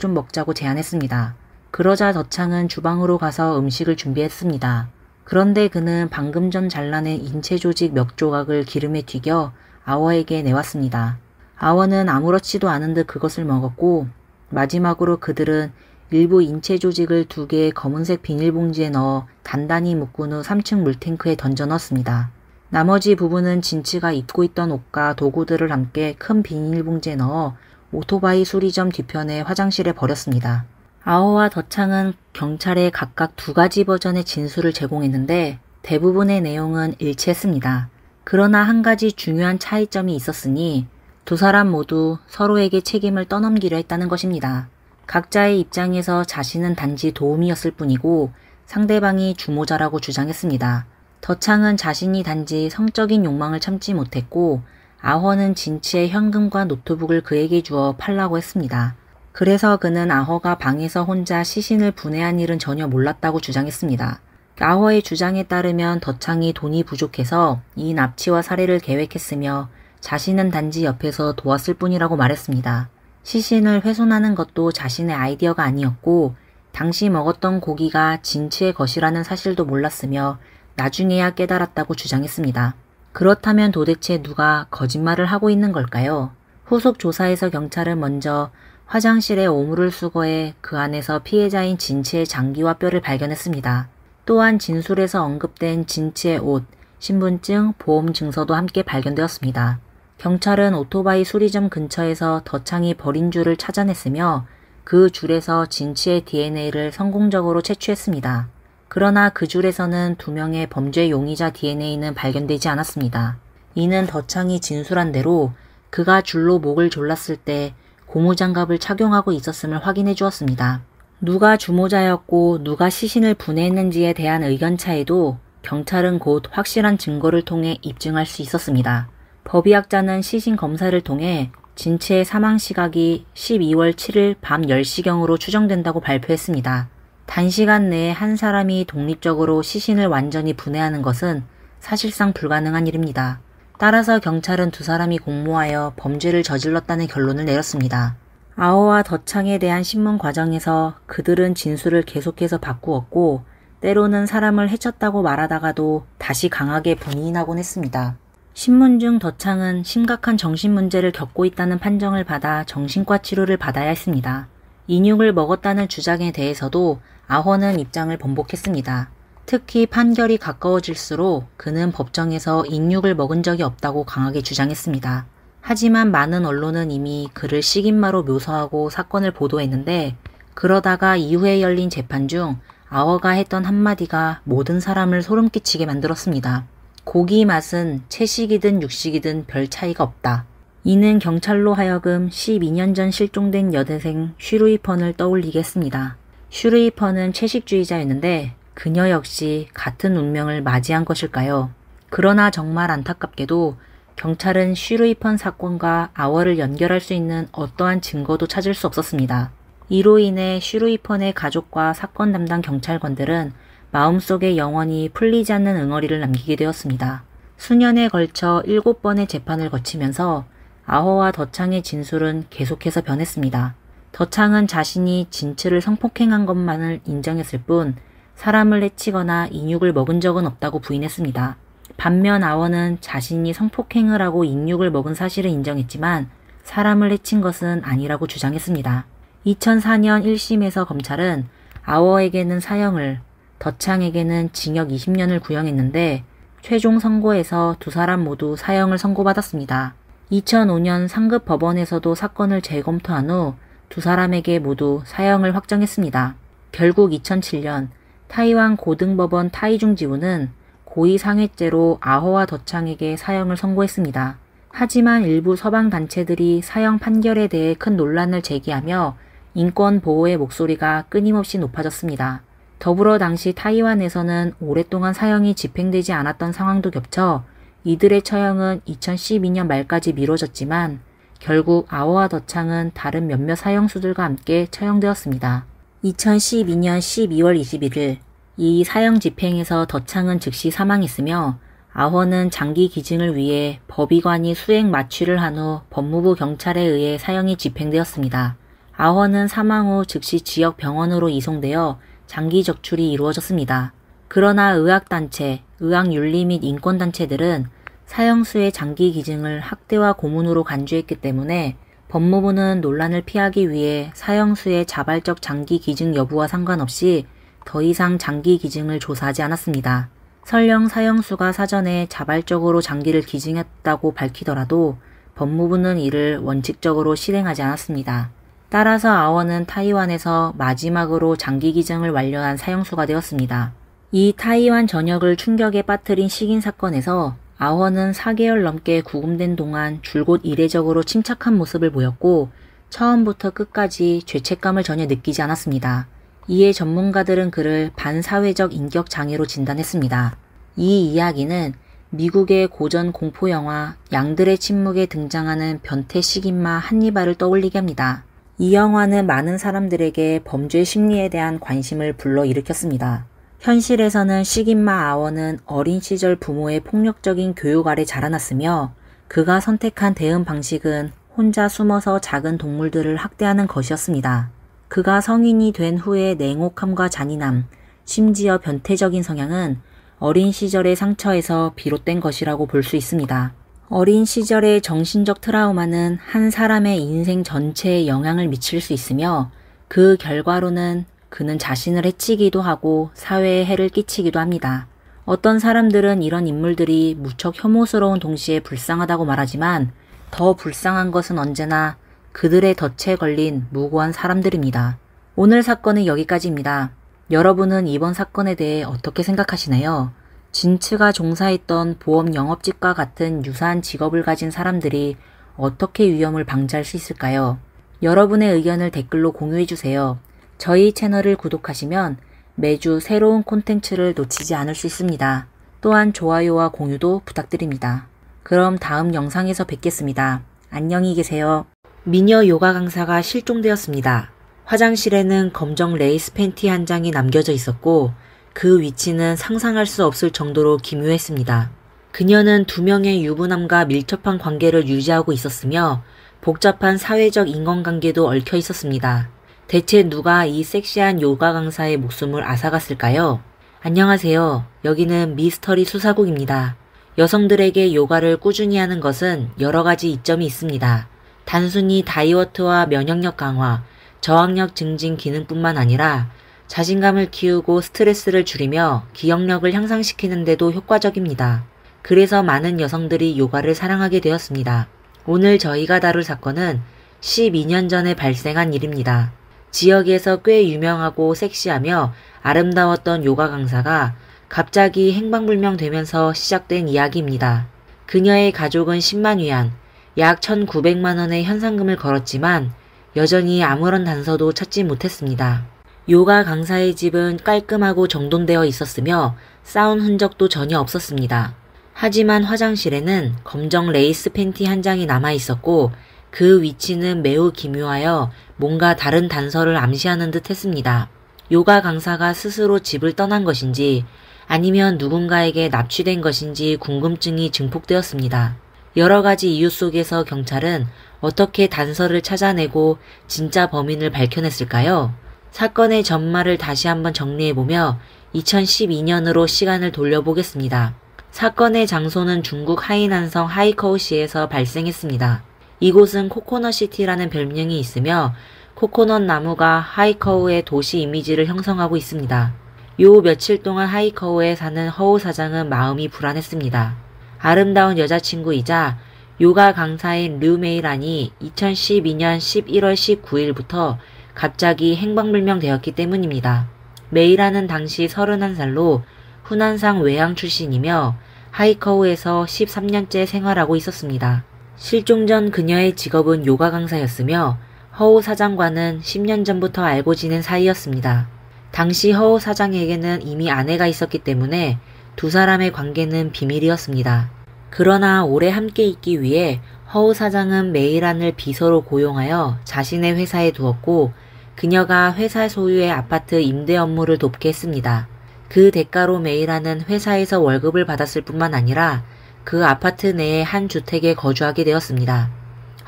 좀 먹자고 제안했습니다. 그러자 덧창은 주방으로 가서 음식을 준비했습니다. 그런데 그는 방금 전 잘라낸 인체 조직 몇 조각을 기름에 튀겨 아허에게 내왔습니다. 아허는 아무렇지도 않은 듯 그것을 먹었고 마지막으로 그들은 일부 인체 조직을 2개의 검은색 비닐봉지에 넣어 단단히 묶은 후 3층 물탱크에 던져 넣었습니다. 나머지 부분은 진치가 입고 있던 옷과 도구들을 함께 큰 비닐봉지에 넣어 오토바이 수리점 뒤편의 화장실에 버렸습니다. 아허와 덧창은 경찰에 각각 2가지 버전의 진술을 제공했는데 대부분의 내용은 일치했습니다. 그러나 한 가지 중요한 차이점이 있었으니 두 사람 모두 서로에게 책임을 떠넘기려 했다는 것입니다. 각자의 입장에서 자신은 단지 도움이었을 뿐이고 상대방이 주모자라고 주장했습니다. 덧창은 자신이 단지 성적인 욕망을 참지 못했고 아허는 진치의 현금과 노트북을 그에게 주어 팔라고 했습니다. 그래서 그는 아허가 방에서 혼자 시신을 분해한 일은 전혀 몰랐다고 주장했습니다. 아허의 주장에 따르면 덧창이 돈이 부족해서 이 납치와 살해를 계획했으며 자신은 단지 옆에서 도왔을 뿐이라고 말했습니다. 시신을 훼손하는 것도 자신의 아이디어가 아니었고 당시 먹었던 고기가 진치의 것이라는 사실도 몰랐으며 나중에야 깨달았다고 주장했습니다. 그렇다면 도대체 누가 거짓말을 하고 있는 걸까요? 후속 조사에서 경찰은 먼저 화장실에 오물을 수거해 그 안에서 피해자인 진치의 장기와 뼈를 발견했습니다. 또한 진술에서 언급된 진치의 옷, 신분증, 보험 증서도 함께 발견되었습니다. 경찰은 오토바이 수리점 근처에서 덧창이 버린 줄을 찾아냈으며 그 줄에서 진치의 DNA를 성공적으로 채취했습니다. 그러나 그 줄에서는 2명의 범죄 용의자 DNA는 발견되지 않았습니다. 이는 덧창이 진술한 대로 그가 줄로 목을 졸랐을 때 고무장갑을 착용하고 있었음을 확인해 주었습니다. 누가 주모자였고 누가 시신을 분해했는지에 대한 의견 차이도 경찰은 곧 확실한 증거를 통해 입증할 수 있었습니다. 법의학자는 시신 검사를 통해 진치의 사망 시각이 12월 7일 밤 10시경으로 추정된다고 발표했습니다. 단시간 내에 한 사람이 독립적으로 시신을 완전히 분해하는 것은 사실상 불가능한 일입니다. 따라서 경찰은 두 사람이 공모하여 범죄를 저질렀다는 결론을 내렸습니다. 아허와 덧창에 대한 신문 과정에서 그들은 진술을 계속해서 바꾸었고 때로는 사람을 해쳤다고 말하다가도 다시 강하게 부인하곤 했습니다. 신문 중 덧창은 심각한 정신문제를 겪고 있다는 판정을 받아 정신과 치료를 받아야 했습니다. 인육을 먹었다는 주장에 대해서도 아허는 입장을 번복했습니다. 특히 판결이 가까워질수록 그는 법정에서 인육을 먹은 적이 없다고 강하게 주장했습니다. 하지만 많은 언론은 이미 그를 식인마로 묘사하고 사건을 보도했는데 그러다가 이후에 열린 재판 중 아허가 했던 한마디가 모든 사람을 소름 끼치게 만들었습니다. 고기 맛은 채식이든 육식이든 별 차이가 없다. 이는 경찰로 하여금 12년 전 실종된 여대생 슈르이펀을 떠올리게 했습니다. 슈르이펀은 채식주의자였는데 그녀 역시 같은 운명을 맞이한 것일까요? 그러나 정말 안타깝게도 경찰은 슈르이펀 사건과 아워를 연결할 수 있는 어떠한 증거도 찾을 수 없었습니다. 이로 인해 슈르이펀의 가족과 사건 담당 경찰관들은 마음속에 영원히 풀리지 않는 응어리를 남기게 되었습니다. 수년에 걸쳐 7번의 재판을 거치면서 아허와 덧창의 진술은 계속해서 변했습니다. 덧창은 자신이 진츠를 성폭행한 것만을 인정했을 뿐 사람을 해치거나 인육을 먹은 적은 없다고 부인했습니다. 반면 아워는 자신이 성폭행을 하고 인육을 먹은 사실을 인정했지만 사람을 해친 것은 아니라고 주장했습니다. 2004년 1심에서 검찰은 아워에게는 사형을, 덧창에게는 징역 20년을 구형했는데 최종 선고에서 두 사람 모두 사형을 선고받았습니다. 2005년 상급 법원에서도 사건을 재검토한 후 두 사람에게 모두 사형을 확정했습니다. 결국 2007년 타이완 고등법원 타이중지부는 고의상해죄로 아허와 덧창에게 사형을 선고했습니다. 하지만 일부 서방 단체들이 사형 판결에 대해 큰 논란을 제기하며 인권 보호의 목소리가 끊임없이 높아졌습니다. 더불어 당시 타이완에서는 오랫동안 사형이 집행되지 않았던 상황도 겹쳐 이들의 처형은 2012년 말까지 미뤄졌지만 결국 아워와 덧창은 다른 몇몇 사형수들과 함께 처형되었습니다. 2012년 12월 21일 이 사형 집행에서 덧창은 즉시 사망했으며 아허는 장기 기증을 위해 법의관이 수행 마취를 한 후 법무부 경찰에 의해 사형이 집행되었습니다. 아허는 사망 후 즉시 지역 병원으로 이송되어 장기 적출이 이루어졌습니다. 그러나 의학단체, 의학윤리 및 인권단체들은 사형수의 장기 기증을 학대와 고문으로 간주했기 때문에 법무부는 논란을 피하기 위해 사형수의 자발적 장기 기증 여부와 상관없이 더 이상 장기 기증을 조사하지 않았습니다. 설령 사형수가 사전에 자발적으로 장기를 기증했다고 밝히더라도 법무부는 이를 원칙적으로 실행하지 않았습니다. 따라서 아워는 타이완에서 마지막으로 장기 기증을 완료한 사형수가 되었습니다. 이 타이완 전역을 충격에 빠뜨린 식인 사건에서 아워는 4개월 넘게 구금된 동안 줄곧 이례적으로 침착한 모습을 보였고 처음부터 끝까지 죄책감을 전혀 느끼지 않았습니다. 이에 전문가들은 그를 반사회적 인격 장애로 진단했습니다. 이 이야기는 미국의 고전 공포영화 양들의 침묵에 등장하는 변태 식인마 한니발을 떠올리게 합니다. 이 영화는 많은 사람들에게 범죄 심리에 대한 관심을 불러일으켰습니다. 현실에서는 식인마 아워는 어린 시절 부모의 폭력적인 교육 아래 자라났으며 그가 선택한 대응 방식은 혼자 숨어서 작은 동물들을 학대하는 것이었습니다. 그가 성인이 된 후의 냉혹함과 잔인함, 심지어 변태적인 성향은 어린 시절의 상처에서 비롯된 것이라고 볼 수 있습니다. 어린 시절의 정신적 트라우마는 한 사람의 인생 전체에 영향을 미칠 수 있으며 그 결과로는 그는 자신을 해치기도 하고 사회에 해를 끼치기도 합니다. 어떤 사람들은 이런 인물들이 무척 혐오스러운 동시에 불쌍하다고 말하지만 더 불쌍한 것은 언제나 그들의 덫에 걸린 무고한 사람들입니다. 오늘 사건은 여기까지입니다. 여러분은 이번 사건에 대해 어떻게 생각하시나요? 진츠가 종사했던 보험 영업직과 같은 유사한 직업을 가진 사람들이 어떻게 위험을 방지할 수 있을까요? 여러분의 의견을 댓글로 공유해주세요. 저희 채널을 구독하시면 매주 새로운 콘텐츠를 놓치지 않을 수 있습니다. 또한 좋아요와 공유도 부탁드립니다. 그럼 다음 영상에서 뵙겠습니다. 안녕히 계세요. 미녀 요가 강사가 실종되었습니다. 화장실에는 검정 레이스 팬티 한 장이 남겨져 있었고 그 위치는 상상할 수 없을 정도로 기묘했습니다. 그녀는 2명의 유부남과 밀접한 관계를 유지하고 있었으며 복잡한 사회적 인간관계도 얽혀 있었습니다. 대체 누가 이 섹시한 요가 강사의 목숨을 앗아갔을까요? 안녕하세요. 여기는 미스터리 수사국입니다. 여성들에게 요가를 꾸준히 하는 것은 여러 가지 이점이 있습니다. 단순히 다이어트와 면역력 강화, 저항력 증진 기능뿐만 아니라 자신감을 키우고 스트레스를 줄이며 기억력을 향상시키는 데도 효과적입니다. 그래서 많은 여성들이 요가를 사랑하게 되었습니다. 오늘 저희가 다룰 사건은 12년 전에 발생한 일입니다. 지역에서 꽤 유명하고 섹시하며 아름다웠던 요가 강사가 갑자기 행방불명되면서 시작된 이야기입니다. 그녀의 가족은 10만 위안, 약 1,900만 원의 현상금을 걸었지만 여전히 아무런 단서도 찾지 못했습니다. 요가 강사의 집은 깔끔하고 정돈되어 있었으며 싸운 흔적도 전혀 없었습니다. 하지만 화장실에는 검정 레이스 팬티 한 장이 남아 있었고 그 위치는 매우 기묘하여 뭔가 다른 단서를 암시하는 듯 했습니다. 요가 강사가 스스로 집을 떠난 것인지 아니면 누군가에게 납치된 것인지 궁금증이 증폭되었습니다. 여러 가지 이유 속에서 경찰은 어떻게 단서를 찾아내고 진짜 범인을 밝혀냈을까요? 사건의 전말을 다시 한번 정리해보며 2012년으로 시간을 돌려보겠습니다. 사건의 장소는 중국 하이난성 하이커우시에서 발생했습니다. 이곳은 코코넛시티라는 별명이 있으며 코코넛 나무가 하이커우의 도시 이미지를 형성하고 있습니다. 요 며칠 동안 하이커우에 사는 허우 사장은 마음이 불안했습니다. 아름다운 여자친구이자 요가 강사인 류 메이란이 2012년 11월 19일부터 갑자기 행방불명되었기 때문입니다. 메이란은 당시 31살로 후난상 외항 출신이며 하이커우에서 13년째 생활하고 있었습니다. 실종 전 그녀의 직업은 요가 강사였으며 허우 사장과는 10년 전부터 알고 지낸 사이였습니다. 당시 허우 사장에게는 이미 아내가 있었기 때문에 두 사람의 관계는 비밀이었습니다. 그러나 오래 함께 있기 위해 허우 사장은 메이란을 비서로 고용하여 자신의 회사에 두었고 그녀가 회사 소유의 아파트 임대 업무를 돕게 했습니다. 그 대가로 메이란은 회사에서 월급을 받았을 뿐만 아니라 그 아파트 내의 한 주택에 거주하게 되었습니다.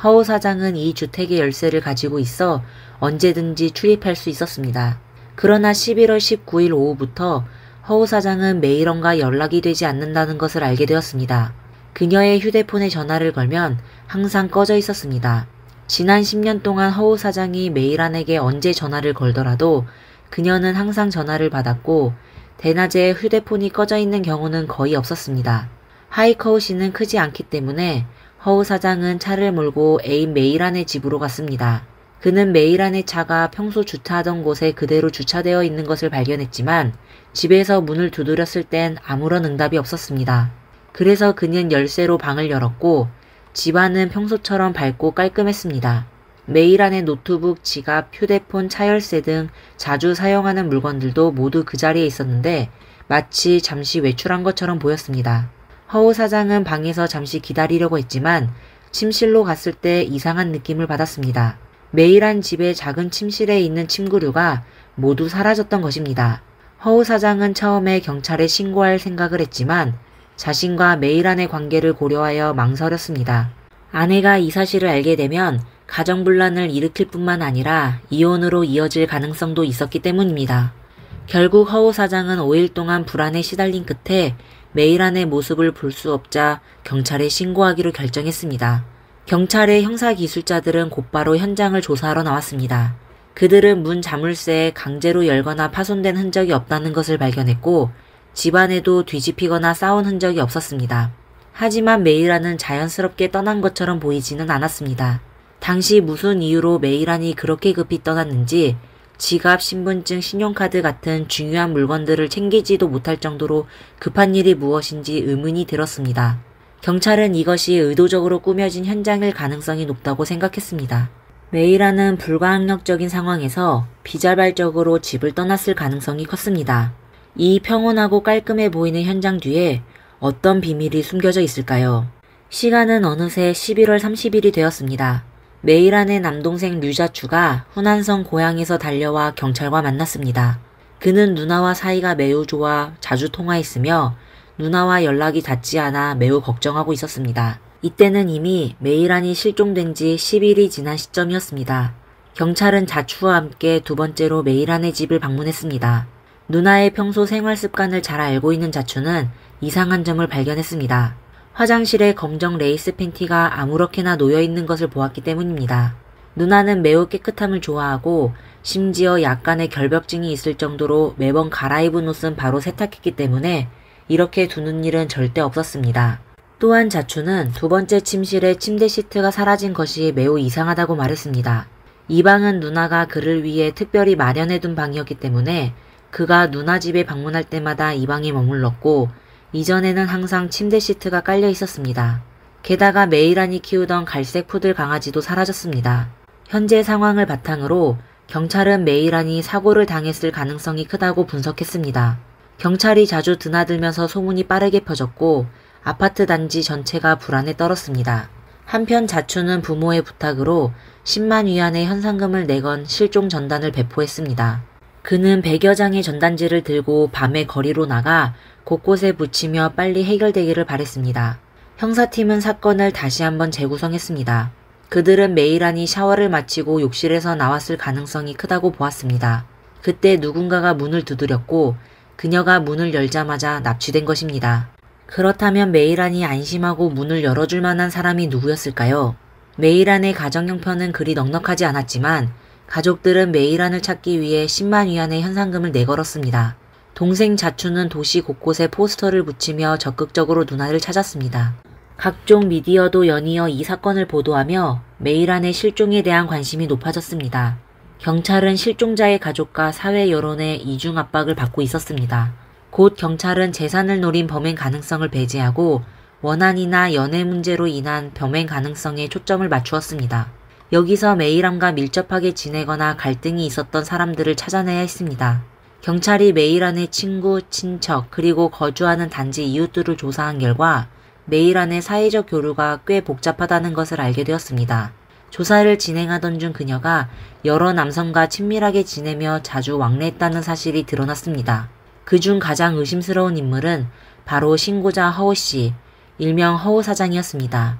허우 사장은 이 주택의 열쇠를 가지고 있어 언제든지 출입할 수 있었습니다. 그러나 11월 19일 오후부터 허우 사장은 메이런과 연락이 되지 않는다는 것을 알게 되었습니다. 그녀의 휴대폰에 전화를 걸면 항상 꺼져 있었습니다. 지난 10년 동안 허우 사장이 메이란에게 언제 전화를 걸더라도 그녀는 항상 전화를 받았고 대낮에 휴대폰이 꺼져 있는 경우는 거의 없었습니다. 하이커우시는 크지 않기 때문에 허우 사장은 차를 몰고 애인 메이란의 집으로 갔습니다. 그는 메이란의 차가 평소 주차하던 곳에 그대로 주차되어 있는 것을 발견했지만 집에서 문을 두드렸을 땐 아무런 응답이 없었습니다. 그래서 그는 열쇠로 방을 열었고 집안은 평소처럼 밝고 깔끔했습니다. 메이란의 노트북, 지갑, 휴대폰, 차열쇠 등 자주 사용하는 물건들도 모두 그 자리에 있었는데 마치 잠시 외출한 것처럼 보였습니다. 허우 사장은 방에서 잠시 기다리려고 했지만 침실로 갔을 때 이상한 느낌을 받았습니다. 메이란 집의 작은 침실에 있는 침구류가 모두 사라졌던 것입니다. 허우 사장은 처음에 경찰에 신고할 생각을 했지만 자신과 메이란의 관계를 고려하여 망설였습니다. 아내가 이 사실을 알게 되면 가정분란을 일으킬 뿐만 아니라 이혼으로 이어질 가능성도 있었기 때문입니다. 결국 허우 사장은 5일 동안 불안에 시달린 끝에 메이란의 모습을 볼 수 없자 경찰에 신고하기로 결정했습니다. 경찰의 형사기술자들은 곧바로 현장을 조사하러 나왔습니다. 그들은 문 자물쇠에 강제로 열거나 파손된 흔적이 없다는 것을 발견했고 집안에도 뒤집히거나 싸운 흔적이 없었습니다. 하지만 메이란은 자연스럽게 떠난 것처럼 보이지는 않았습니다. 당시 무슨 이유로 메이란이 그렇게 급히 떠났는지 지갑, 신분증, 신용카드 같은 중요한 물건들을 챙기지도 못할 정도로 급한 일이 무엇인지 의문이 들었습니다. 경찰은 이것이 의도적으로 꾸며진 현장일 가능성이 높다고 생각했습니다. 메이란은 불가항력적인 상황에서 비자발적으로 집을 떠났을 가능성이 컸습니다. 이 평온하고 깔끔해 보이는 현장 뒤에 어떤 비밀이 숨겨져 있을까요? 시간은 어느새 11월 30일이 되었습니다. 메이란의 남동생 류자추가 후난성 고향에서 달려와 경찰과 만났습니다. 그는 누나와 사이가 매우 좋아 자주 통화했으며 누나와 연락이 닿지 않아 매우 걱정하고 있었습니다. 이때는 이미 메이란이 실종된 지 10일이 지난 시점이었습니다. 경찰은 자추와 함께 두 번째로 메이란의 집을 방문했습니다. 누나의 평소 생활 습관을 잘 알고 있는 자추는 이상한 점을 발견했습니다. 화장실에 검정 레이스 팬티가 아무렇게나 놓여있는 것을 보았기 때문입니다. 누나는 매우 깨끗함을 좋아하고 심지어 약간의 결벽증이 있을 정도로 매번 갈아입은 옷은 바로 세탁했기 때문에 이렇게 두는 일은 절대 없었습니다. 또한 자추는 두 번째 침실에 침대 시트가 사라진 것이 매우 이상하다고 말했습니다. 이 방은 누나가 그를 위해 특별히 마련해둔 방이었기 때문에 그가 누나 집에 방문할 때마다 이 방에 머물렀고 이전에는 항상 침대 시트가 깔려 있었습니다. 게다가 메이란이 키우던 갈색 푸들 강아지도 사라졌습니다. 현재 상황을 바탕으로 경찰은 메이란이 사고를 당했을 가능성이 크다고 분석했습니다. 경찰이 자주 드나들면서 소문이 빠르게 퍼졌고 아파트 단지 전체가 불안에 떨었습니다. 한편 자추는 부모의 부탁으로 10만 위안의 현상금을 내건 실종 전단을 배포했습니다. 그는 100여 장의 전단지를 들고 밤에 거리로 나가 곳곳에 붙이며 빨리 해결되기를 바랬습니다. 형사팀은 사건을 다시 한번 재구성했습니다. 그들은 메이란이 샤워를 마치고 욕실에서 나왔을 가능성이 크다고 보았습니다. 그때 누군가가 문을 두드렸고 그녀가 문을 열자마자 납치된 것입니다. 그렇다면 메이란이 안심하고 문을 열어줄 만한 사람이 누구였을까요? 메이란의 가정 형편은 그리 넉넉하지 않았지만 가족들은 메이란을 찾기 위해 10만 위안의 현상금을 내걸었습니다. 동생 자추는 도시 곳곳에 포스터를 붙이며 적극적으로 누나를 찾았습니다. 각종 미디어도 연이어 이 사건을 보도하며 메이란의 실종에 대한 관심이 높아졌습니다. 경찰은 실종자의 가족과 사회 여론의 이중 압박을 받고 있었습니다. 곧 경찰은 재산을 노린 범행 가능성을 배제하고 원한이나 연애 문제로 인한 범행 가능성에 초점을 맞추었습니다. 여기서 메이란과 밀접하게 지내거나 갈등이 있었던 사람들을 찾아내야 했습니다. 경찰이 메이란의 친구, 친척, 그리고 거주하는 단지 이웃들을 조사한 결과 메이란의 사회적 교류가 꽤 복잡하다는 것을 알게 되었습니다. 조사를 진행하던 중 그녀가 여러 남성과 친밀하게 지내며 자주 왕래했다는 사실이 드러났습니다. 그중 가장 의심스러운 인물은 바로 신고자 허우 씨, 일명 허우 사장이었습니다.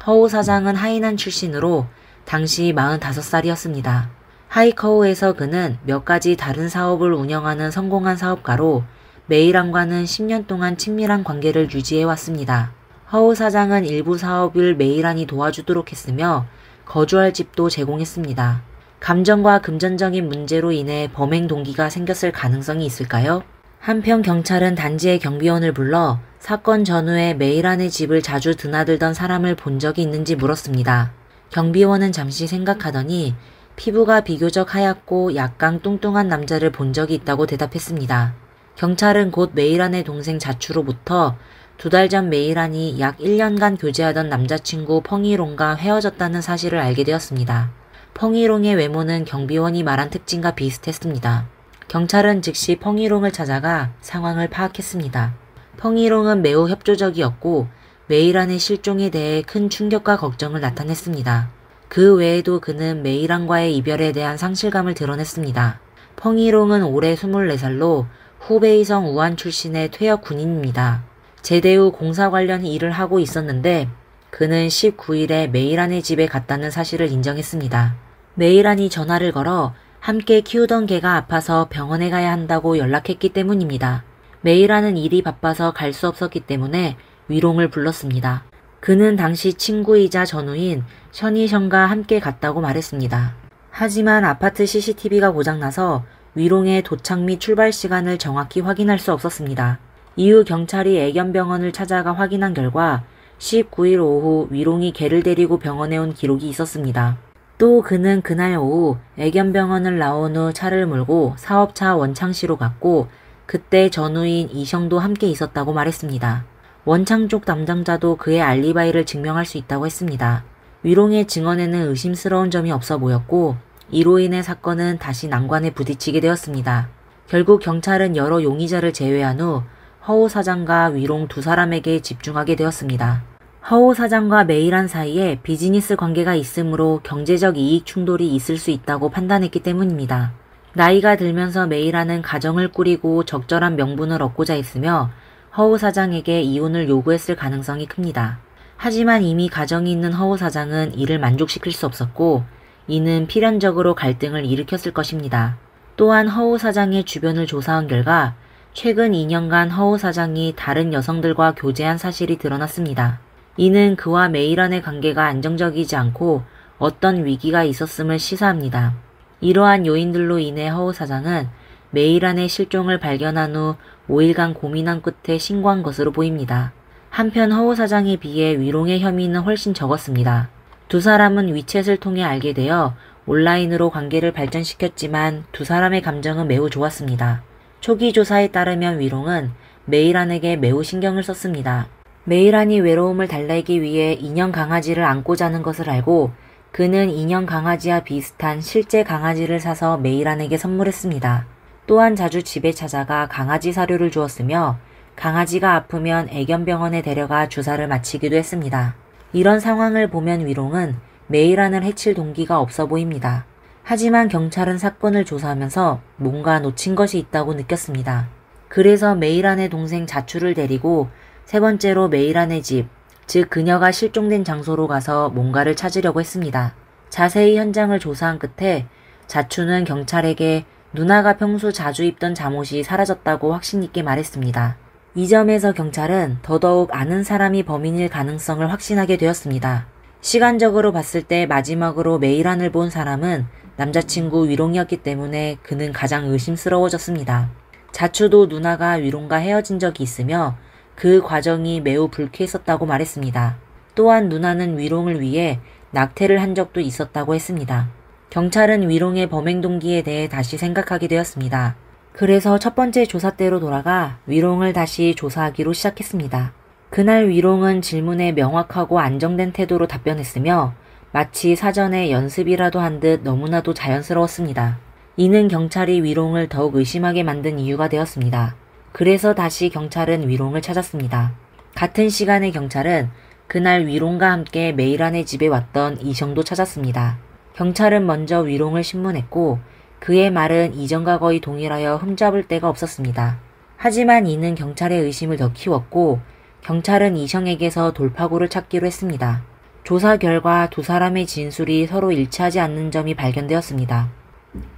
허우 사장은 하이난 출신으로 당시 45살이었습니다. 하이커우에서 그는 몇 가지 다른 사업을 운영하는 성공한 사업가로 메이란과는 10년 동안 친밀한 관계를 유지해왔습니다. 허우 사장은 일부 사업을 메이란이 도와주도록 했으며 거주할 집도 제공했습니다. 감정과 금전적인 문제로 인해 범행 동기가 생겼을 가능성이 있을까요? 한편 경찰은 단지의 경비원을 불러 사건 전후에 메이란의 집을 자주 드나들던 사람을 본 적이 있는지 물었습니다. 경비원은 잠시 생각하더니 피부가 비교적 하얗고 약간 뚱뚱한 남자를 본 적이 있다고 대답했습니다. 경찰은 곧 메이란의 동생 자추로부터 2달 전 메이란이 약 1년간 교제하던 남자친구 펑이롱과 헤어졌다는 사실을 알게 되었습니다. 펑이롱의 외모는 경비원이 말한 특징과 비슷했습니다. 경찰은 즉시 펑이롱을 찾아가 상황을 파악했습니다. 펑이롱은 매우 협조적이었고 메이란의 실종에 대해 큰 충격과 걱정을 나타냈습니다. 그 외에도 그는 메이란과의 이별에 대한 상실감을 드러냈습니다. 펑이롱은 올해 24살로 후베이성 우한 출신의 퇴역 군인입니다. 제대 후 공사 관련 일을 하고 있었는데 그는 19일에 메이란의 집에 갔다는 사실을 인정했습니다. 메이란이 전화를 걸어 함께 키우던 개가 아파서 병원에 가야 한다고 연락했기 때문입니다. 메이란은 일이 바빠서 갈 수 없었기 때문에 위롱을 불렀습니다. 그는 당시 친구이자 전우인 셔니션과 함께 갔다고 말했습니다. 하지만 아파트 CCTV가 고장나서 위롱의 도착 및 출발 시간을 정확히 확인할 수 없었습니다. 이후 경찰이 애견병원을 찾아가 확인한 결과 19일 오후 위롱이 개를 데리고 병원에 온 기록이 있었습니다. 또 그는 그날 오후 애견병원을 나온 후 차를 몰고 사업차 원창시로 갔고 그때 전우인 이성도 함께 있었다고 말했습니다. 원창 쪽 담당자도 그의 알리바이를 증명할 수 있다고 했습니다. 위롱의 증언에는 의심스러운 점이 없어 보였고 이로 인해 사건은 다시 난관에 부딪히게 되었습니다. 결국 경찰은 여러 용의자를 제외한 후 허우 사장과 위롱 두 사람에게 집중하게 되었습니다. 허우 사장과 메이란 사이에 비즈니스 관계가 있으므로 경제적 이익 충돌이 있을 수 있다고 판단했기 때문입니다. 나이가 들면서 메이란은 가정을 꾸리고 적절한 명분을 얻고자 했으며 허우 사장에게 이혼을 요구했을 가능성이 큽니다. 하지만 이미 가정이 있는 허우 사장은 이를 만족시킬 수 없었고 이는 필연적으로 갈등을 일으켰을 것입니다. 또한 허우 사장의 주변을 조사한 결과 최근 2년간 허우 사장이 다른 여성들과 교제한 사실이 드러났습니다. 이는 그와 메이란의 관계가 안정적이지 않고 어떤 위기가 있었음을 시사합니다. 이러한 요인들로 인해 허우 사장은 메이란의 실종을 발견한 후 5일간 고민한 끝에 신고한 것으로 보입니다. 한편 허우 사장에 비해 위롱의 혐의는 훨씬 적었습니다. 두 사람은 위챗을 통해 알게 되어 온라인으로 관계를 발전시켰지만 두 사람의 감정은 매우 좋았습니다. 초기 조사에 따르면 위롱은 메이란에게 매우 신경을 썼습니다. 메이란이 외로움을 달래기 위해 인형 강아지를 안고 자는 것을 알고 그는 인형 강아지와 비슷한 실제 강아지를 사서 메이란에게 선물했습니다. 또한 자주 집에 찾아가 강아지 사료를 주었으며 강아지가 아프면 애견병원에 데려가 주사를 맞히기도 했습니다. 이런 상황을 보면 위롱은 메이란을 해칠 동기가 없어 보입니다. 하지만 경찰은 사건을 조사하면서 뭔가 놓친 것이 있다고 느꼈습니다. 그래서 메이란의 동생 자추를 데리고 세 번째로 메이란의 집, 즉 그녀가 실종된 장소로 가서 뭔가를 찾으려고 했습니다. 자세히 현장을 조사한 끝에 자추는 경찰에게 누나가 평소 자주 입던 잠옷이 사라졌다고 확신 있게 말했습니다. 이 점에서 경찰은 더더욱 아는 사람이 범인일 가능성을 확신하게 되었습니다. 시간적으로 봤을 때 마지막으로 메이란을 본 사람은 남자친구 위롱이었기 때문에 그는 가장 의심스러워졌습니다. 자추도 누나가 위롱과 헤어진 적이 있으며 그 과정이 매우 불쾌했었다고 말했습니다. 또한 누나는 위롱을 위해 낙태를 한 적도 있었다고 했습니다. 경찰은 위롱의 범행 동기에 대해 다시 생각하게 되었습니다. 그래서 첫 번째 조사대로 돌아가 위롱을 다시 조사하기로 시작했습니다. 그날 위롱은 질문에 명확하고 안정된 태도로 답변했으며 마치 사전에 연습이라도 한 듯 너무나도 자연스러웠습니다. 이는 경찰이 위롱을 더욱 의심하게 만든 이유가 되었습니다. 그래서 다시 경찰은 위롱을 찾았습니다. 같은 시간에 경찰은 그날 위롱과 함께 메이란의 집에 왔던 이성도 찾았습니다. 경찰은 먼저 위롱을 신문했고 그의 말은 이전과 거의 동일하여 흠잡을 데가 없었습니다. 하지만 이는 경찰의 의심을 더 키웠고 경찰은 이성에게서 돌파구를 찾기로 했습니다. 조사 결과 두 사람의 진술이 서로 일치하지 않는 점이 발견되었습니다.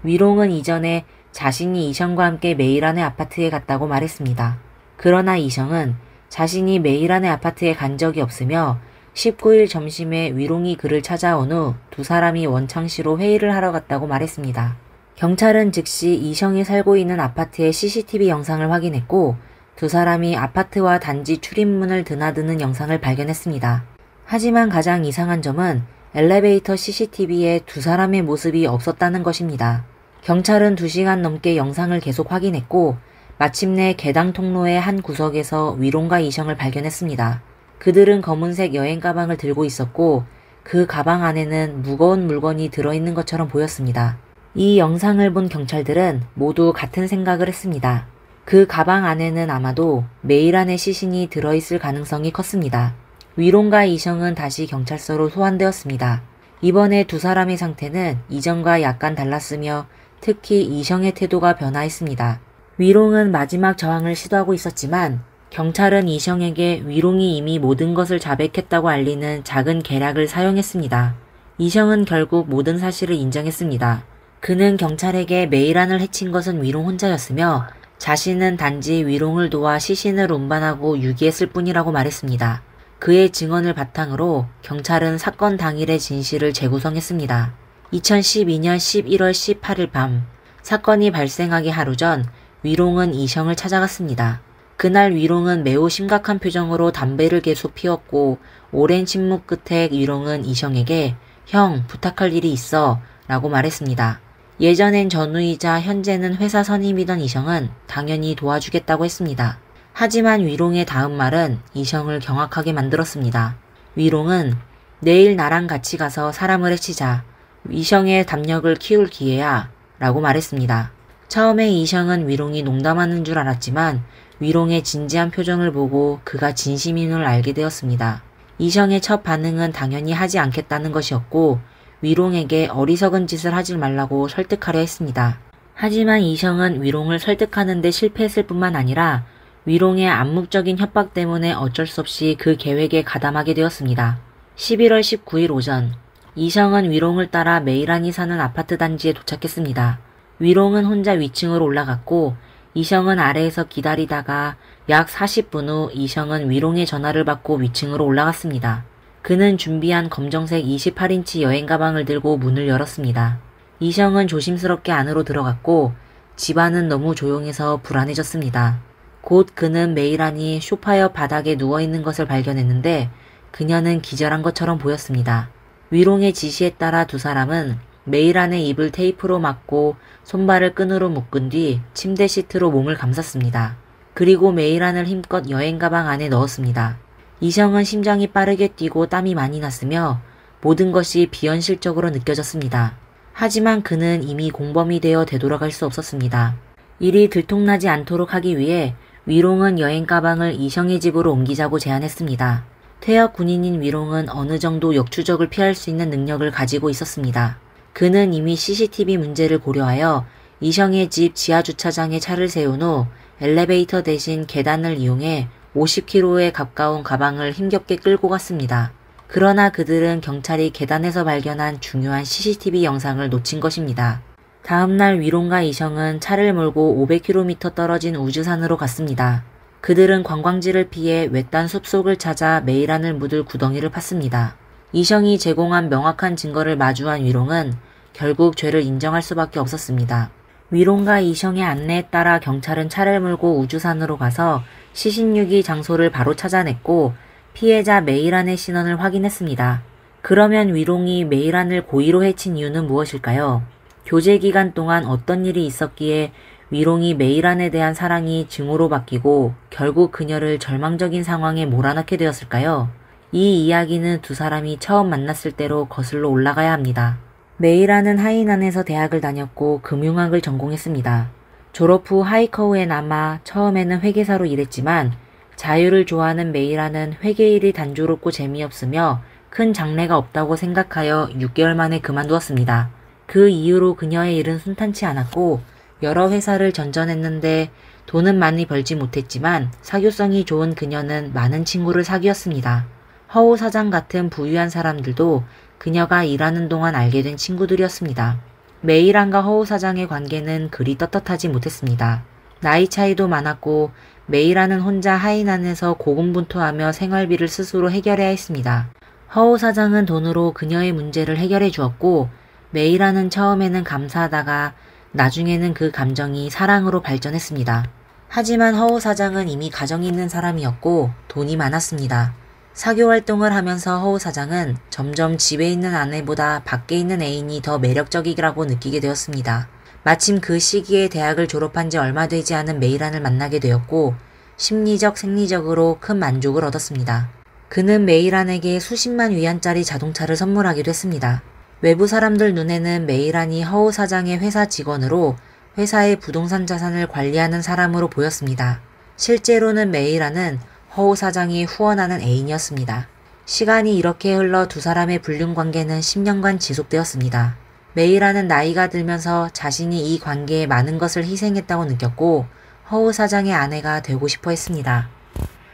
위롱은 이전에 자신이 이성과 함께 메이란의 아파트에 갔다고 말했습니다. 그러나 이성은 자신이 메이란의 아파트에 간 적이 없으며 19일 점심에 위롱이 그를 찾아온 후 두 사람이 원창시로 회의를 하러 갔다고 말했습니다. 경찰은 즉시 이성이 살고 있는 아파트의 CCTV 영상을 확인했고 두 사람이 아파트와 단지 출입문을 드나드는 영상을 발견했습니다. 하지만 가장 이상한 점은 엘리베이터 CCTV에 두 사람의 모습이 없었다는 것입니다. 경찰은 2시간 넘게 영상을 계속 확인했고 마침내 계단 통로의 한 구석에서 위롱과 이성을 발견했습니다. 그들은 검은색 여행 가방을 들고 있었고 그 가방 안에는 무거운 물건이 들어있는 것처럼 보였습니다. 이 영상을 본 경찰들은 모두 같은 생각을 했습니다. 그 가방 안에는 아마도 메이란의 시신이 들어있을 가능성이 컸습니다. 위롱과 이성은 다시 경찰서로 소환되었습니다. 이번에 두 사람의 상태는 이전과 약간 달랐으며 특히 이성의 태도가 변화했습니다. 위롱은 마지막 저항을 시도하고 있었지만 경찰은 이성에게 위롱이 이미 모든 것을 자백했다고 알리는 작은 계략을 사용했습니다. 이성은 결국 모든 사실을 인정했습니다. 그는 경찰에게 메이란을 해친 것은 위롱 혼자였으며 자신은 단지 위롱을 도와 시신을 운반하고 유기했을 뿐이라고 말했습니다. 그의 증언을 바탕으로 경찰은 사건 당일의 진실을 재구성했습니다. 2012년 11월 18일 밤 사건이 발생하기 하루 전 위롱은 이성을 찾아갔습니다. 그날 위롱은 매우 심각한 표정으로 담배를 계속 피웠고 오랜 침묵 끝에 위롱은 이성에게 형 부탁할 일이 있어 라고 말했습니다. 예전엔 전우이자 현재는 회사 선임이던 이성은 당연히 도와주겠다고 했습니다. 하지만 위롱의 다음 말은 이성을 경악하게 만들었습니다. 위롱은 내일 나랑 같이 가서 사람을 해치자. 이성의 담력을 키울 기회야 라고 말했습니다. 처음에 이성은 위롱이 농담하는 줄 알았지만 위롱의 진지한 표정을 보고 그가 진심인 걸 알게 되었습니다. 이성의 첫 반응은 당연히 하지 않겠다는 것이었고 위롱에게 어리석은 짓을 하지 말라고 설득하려 했습니다. 하지만 이성은 위롱을 설득하는 데 실패했을 뿐만 아니라 위롱의 암묵적인 협박 때문에 어쩔 수 없이 그 계획에 가담하게 되었습니다. 11월 19일 오전 이성은 위롱을 따라 메이란이 사는 아파트 단지에 도착했습니다. 위롱은 혼자 위층으로 올라갔고 이성은 아래에서 기다리다가 약 40분 후 이성은 위롱의 전화를 받고 위층으로 올라갔습니다. 그는 준비한 검정색 28인치 여행 가방을 들고 문을 열었습니다. 이성은 조심스럽게 안으로 들어갔고 집안은 너무 조용해서 불안해졌습니다. 곧 그는 메이란이 소파 옆 바닥에 누워있는 것을 발견했는데 그녀는 기절한 것처럼 보였습니다. 위롱의 지시에 따라 두 사람은 메이란의 입을 테이프로 막고 손발을 끈으로 묶은 뒤 침대 시트로 몸을 감쌌습니다. 그리고 메이란을 힘껏 여행 가방 안에 넣었습니다. 이성은 심장이 빠르게 뛰고 땀이 많이 났으며 모든 것이 비현실적으로 느껴졌습니다. 하지만 그는 이미 공범이 되어 되돌아갈 수 없었습니다. 일이 들통나지 않도록 하기 위해 위롱은 여행 가방을 이성의 집으로 옮기자고 제안했습니다. 퇴역 군인인 위롱은 어느 정도 역추적을 피할 수 있는 능력을 가지고 있었습니다. 그는 이미 CCTV 문제를 고려하여 이성의 집 지하주차장에 차를 세운 후 엘리베이터 대신 계단을 이용해 50km에 가까운 가방을 힘겹게 끌고 갔습니다. 그러나 그들은 경찰이 계단에서 발견한 중요한 CCTV 영상을 놓친 것입니다. 다음날 위롱과 이성은 차를 몰고 500km 떨어진 우주산으로 갔습니다. 그들은 관광지를 피해 외딴 숲속을 찾아 메이란을 묻을 구덩이를 팠습니다. 이성이 제공한 명확한 증거를 마주한 위롱은 결국 죄를 인정할 수밖에 없었습니다. 위롱과 이성의 안내에 따라 경찰은 차를 몰고 우주산으로 가서 시신유기 장소를 바로 찾아냈고 피해자 메이란의 신원을 확인했습니다. 그러면 위롱이 메이란을 고의로 해친 이유는 무엇일까요? 교제 기간 동안 어떤 일이 있었기에 위롱이 메이란에 대한 사랑이 증오로 바뀌고 결국 그녀를 절망적인 상황에 몰아넣게 되었을까요? 이 이야기는 두 사람이 처음 만났을 때로 거슬러 올라가야 합니다. 메이란은 하이난에서 대학을 다녔고 금융학을 전공했습니다. 졸업 후 하이커우에 남아 처음에는 회계사로 일했지만 자유를 좋아하는 메이란은 회계 일이 단조롭고 재미없으며 큰 장래가 없다고 생각하여 6개월 만에 그만두었습니다. 그 이후로 그녀의 일은 순탄치 않았고 여러 회사를 전전했는데 돈은 많이 벌지 못했지만 사교성이 좋은 그녀는 많은 친구를 사귀었습니다. 허우 사장 같은 부유한 사람들도 그녀가 일하는 동안 알게 된 친구들이었습니다. 메이란과 허우 사장의 관계는 그리 떳떳하지 못했습니다. 나이 차이도 많았고 메이란은 혼자 하이난에서 고군분투하며 생활비를 스스로 해결해야 했습니다. 허우 사장은 돈으로 그녀의 문제를 해결해 주었고 메이란은 처음에는 감사하다가 나중에는 그 감정이 사랑으로 발전했습니다. 하지만 허우 사장은 이미 가정이 있는 사람이었고 돈이 많았습니다. 사교 활동을 하면서 허우 사장은 점점 집에 있는 아내보다 밖에 있는 애인이 더 매력적이라고 느끼게 되었습니다. 마침 그 시기에 대학을 졸업한 지 얼마 되지 않은 메이란을 만나게 되었고 심리적, 생리적으로 큰 만족을 얻었습니다. 그는 메이란에게 수십만 위안짜리 자동차를 선물하기도 했습니다. 외부 사람들 눈에는 메이란이 허우 사장의 회사 직원으로 회사의 부동산 자산을 관리하는 사람으로 보였습니다. 실제로는 메이란은 허우 사장이 후원하는 애인이었습니다. 시간이 이렇게 흘러 두 사람의 불륜 관계는 10년간 지속되었습니다. 메이란은 나이가 들면서 자신이 이 관계에 많은 것을 희생했다고 느꼈고 허우 사장의 아내가 되고 싶어 했습니다.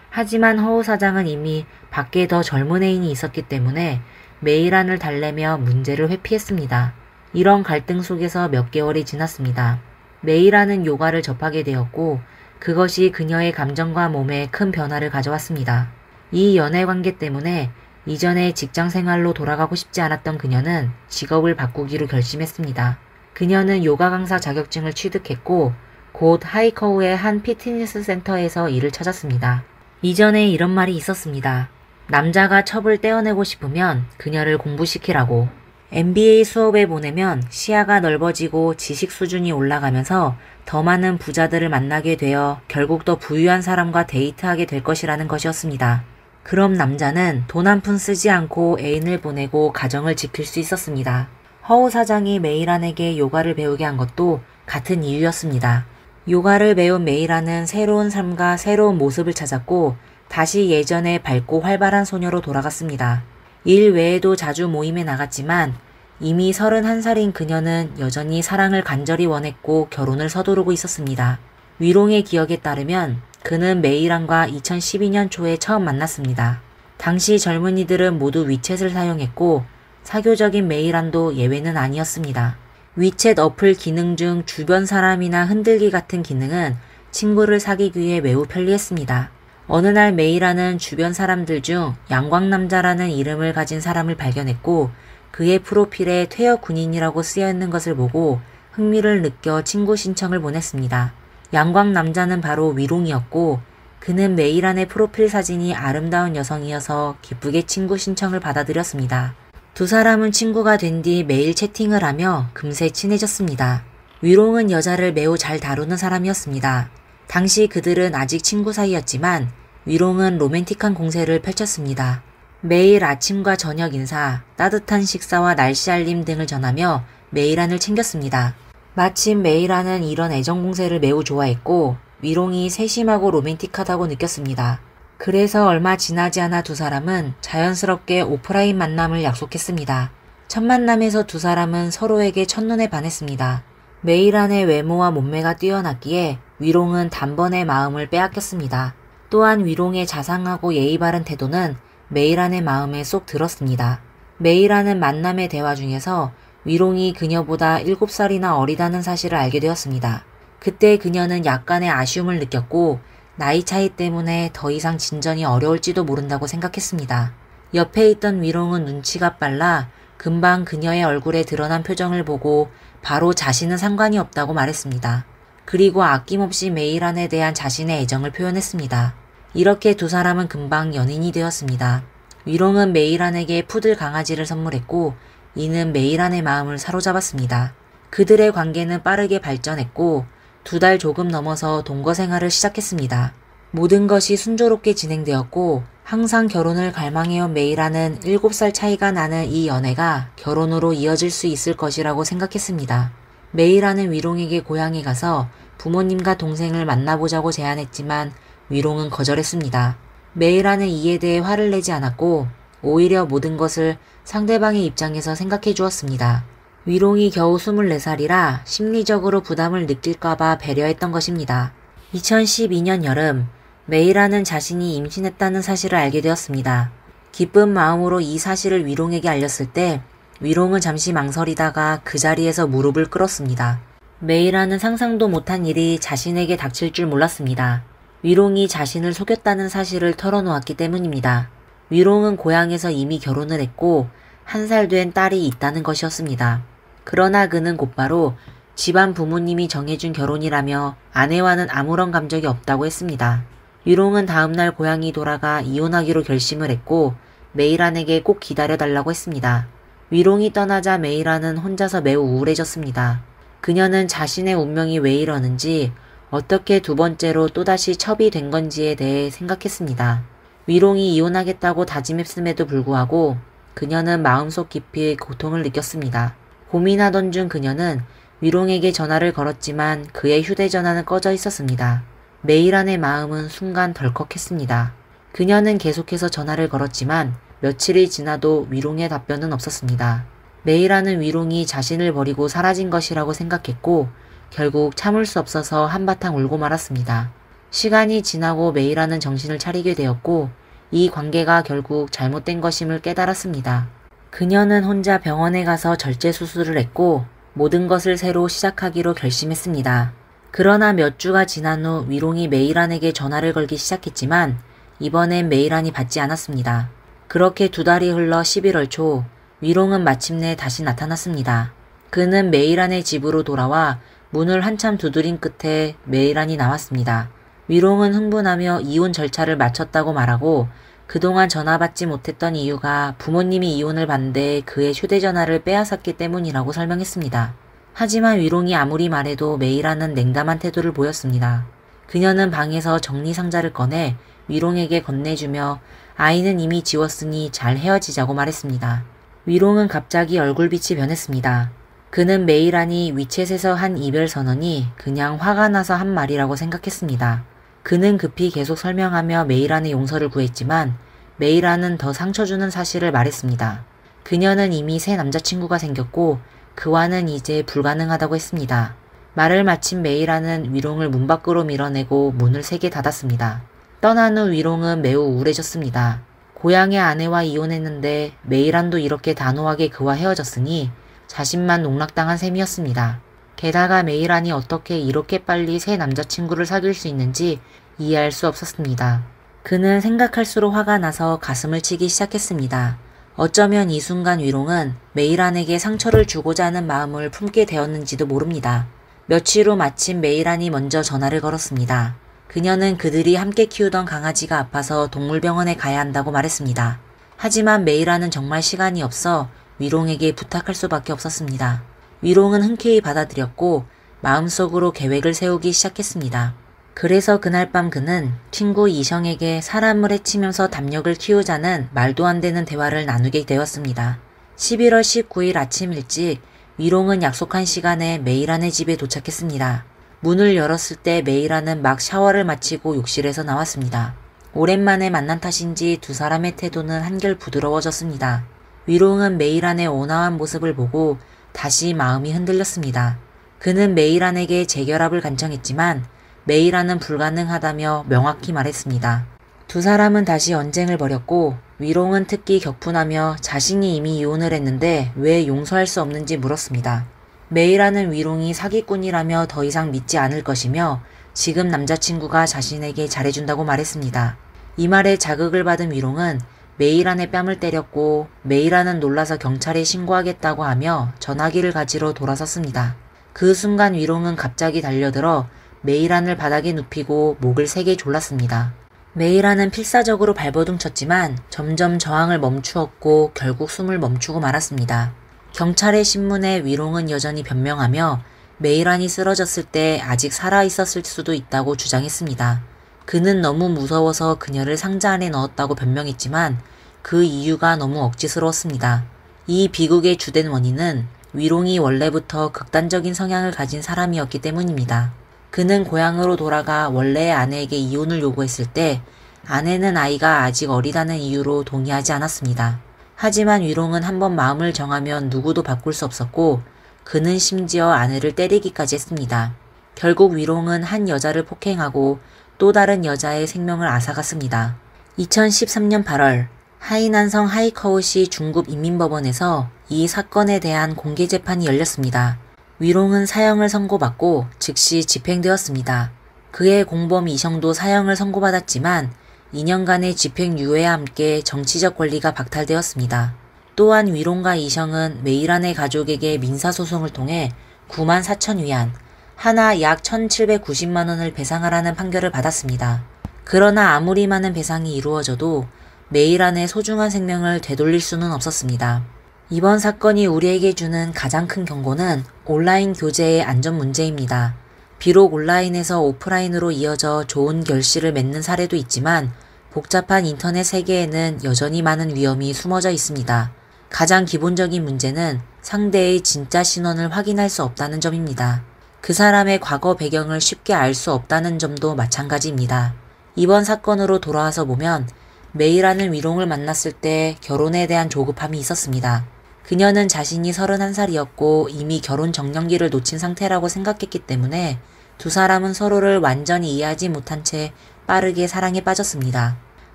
하지만 허우 사장은 이미 밖에 더 젊은 애인이 있었기 때문에 메이란을 달래며 문제를 회피했습니다. 이런 갈등 속에서 몇 개월이 지났습니다. 메이란은 요가를 접하게 되었고 그것이 그녀의 감정과 몸에 큰 변화를 가져왔습니다. 이 연애관계 때문에 이전의 직장생활로 돌아가고 싶지 않았던 그녀는 직업을 바꾸기로 결심했습니다. 그녀는 요가 강사 자격증을 취득했고 곧 하이커우의 한 피트니스 센터에서 일을 찾았습니다. 이전에 이런 말이 있었습니다. 남자가 첩을 떼어내고 싶으면 그녀를 공부시키라고. MBA 수업에 보내면 시야가 넓어지고 지식 수준이 올라가면서 더 많은 부자들을 만나게 되어 결국 더 부유한 사람과 데이트하게 될 것이라는 것이었습니다. 그럼 남자는 돈 한 푼 쓰지 않고 애인을 보내고 가정을 지킬 수 있었습니다. 허우 사장이 메이란에게 요가를 배우게 한 것도 같은 이유였습니다. 요가를 배운 메이란은 새로운 삶과 새로운 모습을 찾았고 다시 예전의 밝고 활발한 소녀로 돌아갔습니다. 일 외에도 자주 모임에 나갔지만 이미 31살인 그녀는 여전히 사랑을 간절히 원했고 결혼을 서두르고 있었습니다. 위롱의 기억에 따르면 그는 메이란과 2012년 초에 처음 만났습니다. 당시 젊은이들은 모두 위챗을 사용했고 사교적인 메이란도 예외는 아니었습니다. 위챗 어플 기능 중 주변 사람이나 흔들기 같은 기능은 친구를 사귀기 위해 매우 편리했습니다. 어느 날 메이라는 주변 사람들 중 양광남자라는 이름을 가진 사람을 발견했고 그의 프로필에 퇴역 군인이라고 쓰여있는 것을 보고 흥미를 느껴 친구 신청을 보냈습니다. 양광남자는 바로 위롱이었고 그는 메이란의 프로필 사진이 아름다운 여성이어서 기쁘게 친구 신청을 받아들였습니다. 두 사람은 친구가 된 뒤 매일 채팅을 하며 금세 친해졌습니다. 위롱은 여자를 매우 잘 다루는 사람이었습니다. 당시 그들은 아직 친구 사이였지만 위롱은 로맨틱한 공세를 펼쳤습니다. 매일 아침과 저녁 인사, 따뜻한 식사와 날씨 알림 등을 전하며 메이란을 챙겼습니다. 마침 메이란은 이런 애정 공세를 매우 좋아했고 위롱이 세심하고 로맨틱하다고 느꼈습니다. 그래서 얼마 지나지 않아 두 사람은 자연스럽게 오프라인 만남을 약속했습니다. 첫 만남에서 두 사람은 서로에게 첫눈에 반했습니다. 메이란의 외모와 몸매가 뛰어났기에 위롱은 단번에 마음을 빼앗겼습니다. 또한 위롱의 자상하고 예의 바른 태도는 메이란의 마음에 쏙 들었습니다. 메이란은 만남의 대화 중에서 위롱이 그녀보다 7살이나 어리다는 사실을 알게 되었습니다. 그때 그녀는 약간의 아쉬움을 느꼈고 나이 차이 때문에 더 이상 진전이 어려울지도 모른다고 생각했습니다. 옆에 있던 위롱은 눈치가 빨라 금방 그녀의 얼굴에 드러난 표정을 보고 바로 자신은 상관이 없다고 말했습니다. 그리고 아낌없이 메이란에 대한 자신의 애정을 표현했습니다. 이렇게 두 사람은 금방 연인이 되었습니다. 위롱은 메이란에게 푸들 강아지를 선물했고 이는 메이란의 마음을 사로잡았습니다. 그들의 관계는 빠르게 발전했고 2달 조금 넘어서 동거 생활을 시작했습니다. 모든 것이 순조롭게 진행되었고 항상 결혼을 갈망해온 메이란은 7살 차이가 나는 이 연애가 결혼으로 이어질 수 있을 것이라고 생각했습니다. 메이란은 위롱에게 고향에 가서 부모님과 동생을 만나보자고 제안했지만 위롱은 거절했습니다. 메이란은 이에 대해 화를 내지 않았고 오히려 모든 것을 상대방의 입장에서 생각해 주었습니다. 위롱이 겨우 24살이라 심리적으로 부담을 느낄까봐 배려했던 것입니다. 2012년 여름, 메이란은 자신이 임신했다는 사실을 알게 되었습니다. 기쁜 마음으로 이 사실을 위롱에게 알렸을 때 위롱은 잠시 망설이다가 그 자리에서 무릎을 꿇었습니다. 메이란은 상상도 못한 일이 자신에게 닥칠 줄 몰랐습니다. 위롱이 자신을 속였다는 사실을 털어놓았기 때문입니다. 위롱은 고향에서 이미 결혼을 했고 1살 된 딸이 있다는 것이었습니다. 그러나 그는 곧바로 집안 부모님이 정해준 결혼이라며 아내와는 아무런 감정이 없다고 했습니다. 위롱은 다음날 고향이 돌아가 이혼하기로 결심을 했고 메이란에게 꼭 기다려달라고 했습니다. 위롱이 떠나자 메이란은 혼자서 매우 우울해졌습니다. 그녀는 자신의 운명이 왜 이러는지 어떻게 두 번째로 또다시 첩이 된 건지에 대해 생각했습니다. 위롱이 이혼하겠다고 다짐했음에도 불구하고 그녀는 마음속 깊이 고통을 느꼈습니다. 고민하던 중 그녀는 위롱에게 전화를 걸었지만 그의 휴대전화는 꺼져 있었습니다. 메이란의 마음은 순간 덜컥했습니다. 그녀는 계속해서 전화를 걸었지만 며칠이 지나도 위롱의 답변은 없었습니다. 메이란은 위롱이 자신을 버리고 사라진 것이라고 생각했고 결국 참을 수 없어서 한바탕 울고 말았습니다. 시간이 지나고 메이란은 정신을 차리게 되었고 이 관계가 결국 잘못된 것임을 깨달았습니다. 그녀는 혼자 병원에 가서 절제 수술을 했고 모든 것을 새로 시작하기로 결심했습니다. 그러나 몇 주가 지난 후 위롱이 메이란에게 전화를 걸기 시작했지만 이번엔 메이란이 받지 않았습니다. 그렇게 2달이 흘러 11월 초 위롱은 마침내 다시 나타났습니다. 그는 메이란의 집으로 돌아와 문을 한참 두드린 끝에 메이란이 나왔습니다. 위롱은 흥분하며 이혼 절차를 마쳤다고 말하고 그동안 전화받지 못했던 이유가 부모님이 이혼을 반대해 그의 휴대전화를 빼앗았기 때문이라고 설명했습니다. 하지만 위롱이 아무리 말해도 메이란은 냉담한 태도를 보였습니다. 그녀는 방에서 정리상자를 꺼내 위롱에게 건네주며 아이는 이미 지웠으니 잘 헤어지자고 말했습니다. 위롱은 갑자기 얼굴빛이 변했습니다. 그는 메이란이 위챗에서 한 이별 선언이 그냥 화가 나서 한 말이라고 생각했습니다. 그는 급히 계속 설명하며 메이란의 용서를 구했지만 메이란은 더 상처 주는 사실을 말했습니다. 그녀는 이미 새 남자친구가 생겼고 그와는 이제 불가능하다고 했습니다. 말을 마친 메이란은 위롱을 문 밖으로 밀어내고 문을 세게 닫았습니다. 떠난 후 위롱은 매우 우울해졌습니다. 고향의 아내와 이혼했는데 메이란도 이렇게 단호하게 그와 헤어졌으니 자신만 농락당한 셈이었습니다. 게다가 메이란이 어떻게 이렇게 빨리 새 남자친구를 사귈 수 있는지 이해할 수 없었습니다. 그는 생각할수록 화가 나서 가슴을 치기 시작했습니다. 어쩌면 이 순간 위롱은 메이란에게 상처를 주고자 하는 마음을 품게 되었는지도 모릅니다. 며칠 후 마침 메이란이 먼저 전화를 걸었습니다. 그녀는 그들이 함께 키우던 강아지가 아파서 동물병원에 가야 한다고 말했습니다. 하지만 메이란은 정말 시간이 없어 위롱에게 부탁할 수밖에 없었습니다. 위롱은 흔쾌히 받아들였고 마음속으로 계획을 세우기 시작했습니다. 그래서 그날 밤 그는 친구 이성에게 사람을 해치면서 담력을 키우자는 말도 안 되는 대화를 나누게 되었습니다. 11월 19일 아침 일찍 위롱은 약속한 시간에 메이란의 집에 도착했습니다. 문을 열었을 때 메이란은 막 샤워를 마치고 욕실에서 나왔습니다. 오랜만에 만난 탓인지 두 사람의 태도는 한결 부드러워졌습니다. 위롱은 메이란의 온화한 모습을 보고 다시 마음이 흔들렸습니다. 그는 메이란에게 재결합을 간청했지만 메이란은 불가능하다며 명확히 말했습니다. 두 사람은 다시 언쟁을 벌였고 위롱은 특히 격분하며 자신이 이미 이혼을 했는데 왜 용서할 수 없는지 물었습니다. 메이란은 위롱이 사기꾼이라며 더 이상 믿지 않을 것이며 지금 남자친구가 자신에게 잘해준다고 말했습니다. 이 말에 자극을 받은 위롱은 메이란의 뺨을 때렸고 메이란은 놀라서 경찰에 신고하겠다고 하며 전화기를 가지러 돌아섰습니다. 그 순간 위롱은 갑자기 달려들어 메이란을 바닥에 눕히고 목을 세게 졸랐습니다. 메이란은 필사적으로 발버둥 쳤지만 점점 저항을 멈추었고 결국 숨을 멈추고 말았습니다. 경찰의 신문에 위롱은 여전히 변명하며 메이란이 쓰러졌을 때 아직 살아있었을 수도 있다고 주장했습니다. 그는 너무 무서워서 그녀를 상자 안에 넣었다고 변명했지만 그 이유가 너무 억지스러웠습니다. 이 비극의 주된 원인은 위롱이 원래부터 극단적인 성향을 가진 사람이었기 때문입니다. 그는 고향으로 돌아가 원래의 아내에게 이혼을 요구했을 때 아내는 아이가 아직 어리다는 이유로 동의하지 않았습니다. 하지만 위롱은 한번 마음을 정하면 누구도 바꿀 수 없었고 그는 심지어 아내를 때리기까지 했습니다. 결국 위롱은 한 여자를 폭행하고 또 다른 여자의 생명을 앗아갔습니다. 2013년 8월 하이난성 하이커우시 중급 인민법원에서 이 사건에 대한 공개 재판이 열렸습니다. 위롱은 사형을 선고받고 즉시 집행되었습니다. 그의 공범 이성도 사형을 선고받았지만 2년간의 집행유예와 함께 정치적 권리가 박탈되었습니다. 또한 위롱과 이성은 메이란의 가족에게 민사소송을 통해 9만 4천 위안, 하나 약 1,790만 원을 배상하라는 판결을 받았습니다. 그러나 아무리 많은 배상이 이루어져도 메이란의 소중한 생명을 되돌릴 수는 없었습니다. 이번 사건이 우리에게 주는 가장 큰 경고는 온라인 교제의 안전 문제입니다. 비록 온라인에서 오프라인으로 이어져 좋은 결실을 맺는 사례도 있지만 복잡한 인터넷 세계에는 여전히 많은 위험이 숨어져 있습니다. 가장 기본적인 문제는 상대의 진짜 신원을 확인할 수 없다는 점입니다. 그 사람의 과거 배경을 쉽게 알 수 없다는 점도 마찬가지입니다. 이번 사건으로 돌아와서 보면 메이라는 위롱을 만났을 때 결혼에 대한 조급함이 있었습니다. 그녀는 자신이 31살이었고 이미 결혼 정년기를 놓친 상태라고 생각했기 때문에 두 사람은 서로를 완전히 이해하지 못한 채 빠르게 사랑에 빠졌습니다.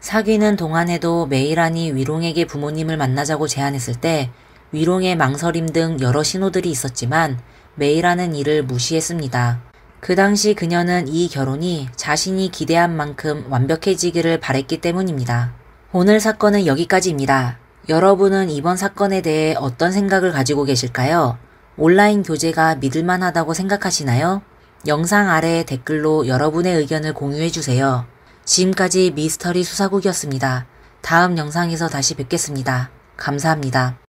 사귀는 동안에도 메이란이 위롱에게 부모님을 만나자고 제안했을 때 위롱의 망설임 등 여러 신호들이 있었지만 메이란은 이를 무시했습니다. 그 당시 그녀는 이 결혼이 자신이 기대한 만큼 완벽해지기를 바랬기 때문입니다. 오늘 사건은 여기까지입니다. 여러분은 이번 사건에 대해 어떤 생각을 가지고 계실까요? 온라인 교제가 믿을만하다고 생각하시나요? 영상 아래 댓글로 여러분의 의견을 공유해주세요. 지금까지 미스터리 수사국이었습니다. 다음 영상에서 다시 뵙겠습니다. 감사합니다.